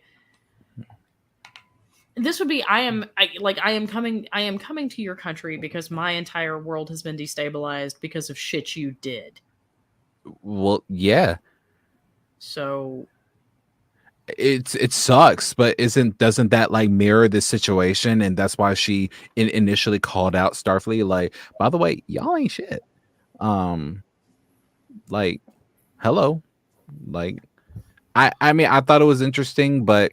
Speaker 1: This would be I am coming to your country because my entire world has been destabilized because of shit you did.
Speaker 3: Well, yeah.
Speaker 1: So
Speaker 3: it sucks, but doesn't that like mirror this situation? And that's why she initially called out Starfleet, like, by the way, y'all ain't shit. Like, hello. Like, I mean, I thought it was interesting, but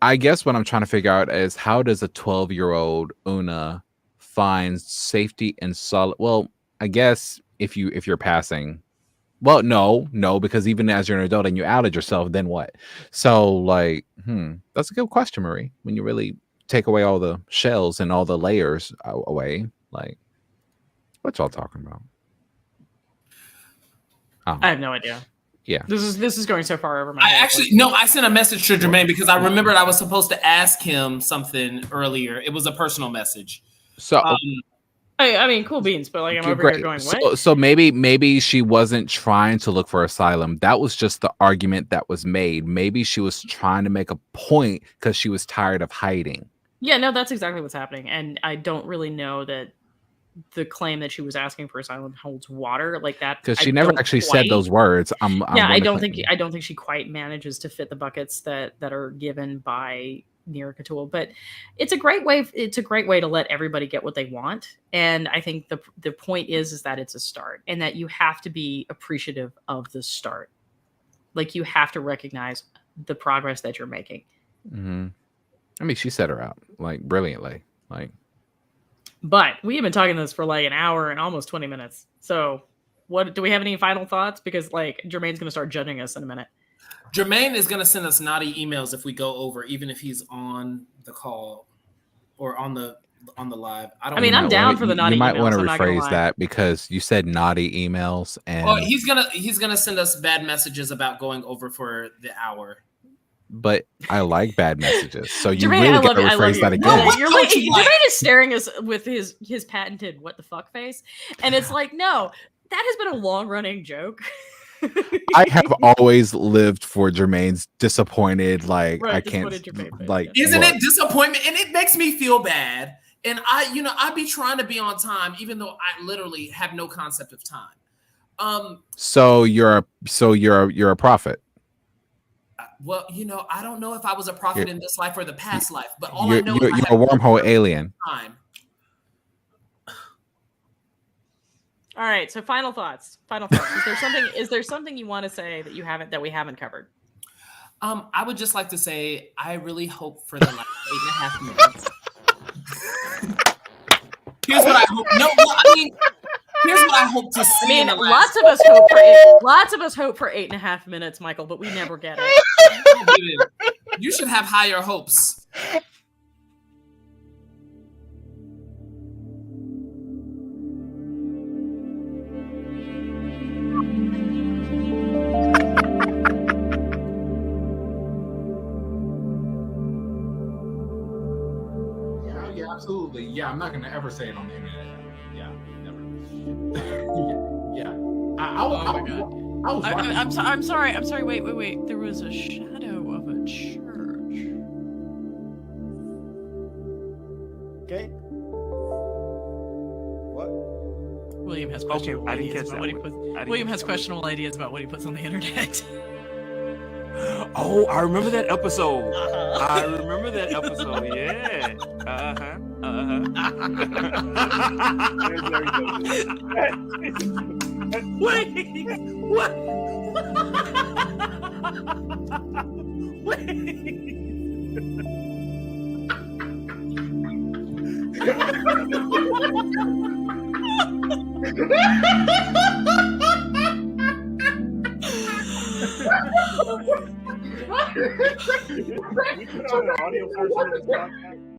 Speaker 3: I guess what I'm trying to figure out is how does a 12-year-old Una find safety and solid? Well, I guess if you're passing. Well, no, because even as you're an adult and you outed yourself, then what? So, like, that's a good question, Marie. When you really take away all the shells and all the layers away, like, what y'all talking about?
Speaker 1: Oh. I have no idea.
Speaker 3: Yeah,
Speaker 1: this is going so far over my
Speaker 5: head. I sent a message to Jermaine because I remembered I was supposed to ask him something earlier. It was a personal message.
Speaker 3: So.
Speaker 1: I mean, cool beans, but like I'm over here going, what?
Speaker 3: So maybe she wasn't trying to look for asylum. That was just the argument that was made. Maybe she was trying to make a point because she was tired of hiding.
Speaker 1: Yeah, no, that's exactly what's happening. And I don't really know that the claim that she was asking for asylum holds water like that.
Speaker 3: Because she never actually said those words.
Speaker 1: I don't think she quite manages to fit the buckets that are given by Neera Catul, but it's a great way to let everybody get what they want. And I think the point is that it's a start and that you have to be appreciative of the start. Like, you have to recognize the progress that you're making.
Speaker 3: Mm-hmm. I mean, she set her out like brilliantly. Like,
Speaker 1: but we have been talking this for like an hour and almost 20 minutes. So what do we have any final thoughts? Because like Jermaine's going to start judging us in a minute.
Speaker 5: Jermaine is going to send us naughty emails if we go over, even if he's on the call or on the live.
Speaker 1: I'm down for the naughty emails.
Speaker 3: You might want to rephrase that because you said naughty emails, and
Speaker 5: he's gonna send us bad messages about going over for the hour.
Speaker 3: But I like bad messages, so you Jermaine, really got to rephrase that again.
Speaker 1: No, you're like Jermaine is staring us with his patented "what the fuck" face, and it's like, no, that has been a long running joke.
Speaker 3: I have always lived for Jermaine's disappointed, like, right, I can't, like,
Speaker 5: isn't it disappointment? And it makes me feel bad. And I be trying to be on time, even though I literally have no concept of time.
Speaker 3: So you're a prophet.
Speaker 5: Well, I don't know if I was a prophet in this life or the past life, but all I know
Speaker 3: you're a wormhole alien.
Speaker 5: Time.
Speaker 1: All right. So final thoughts. Is there something you want to say that we haven't covered?
Speaker 5: I would just like to say I really hope for the last 8.5 minutes. Here's what I hope. Here's what I hope to see.
Speaker 1: I mean, lots of us hope for 8.5 minutes, Michael, but we never get it.
Speaker 5: You should have higher hopes.
Speaker 3: Absolutely. Yeah, I'm not going to ever say it on the internet. Yeah, never.
Speaker 1: I'm sorry. Wait. There was a shadow of a church.
Speaker 6: Okay. What?
Speaker 1: William has questionable ideas about what he puts. William has questionable ideas about what he puts on the internet.
Speaker 6: Oh, I remember that episode. Yeah.
Speaker 1: Wait. What?
Speaker 6: We can show the audio version of this podcast.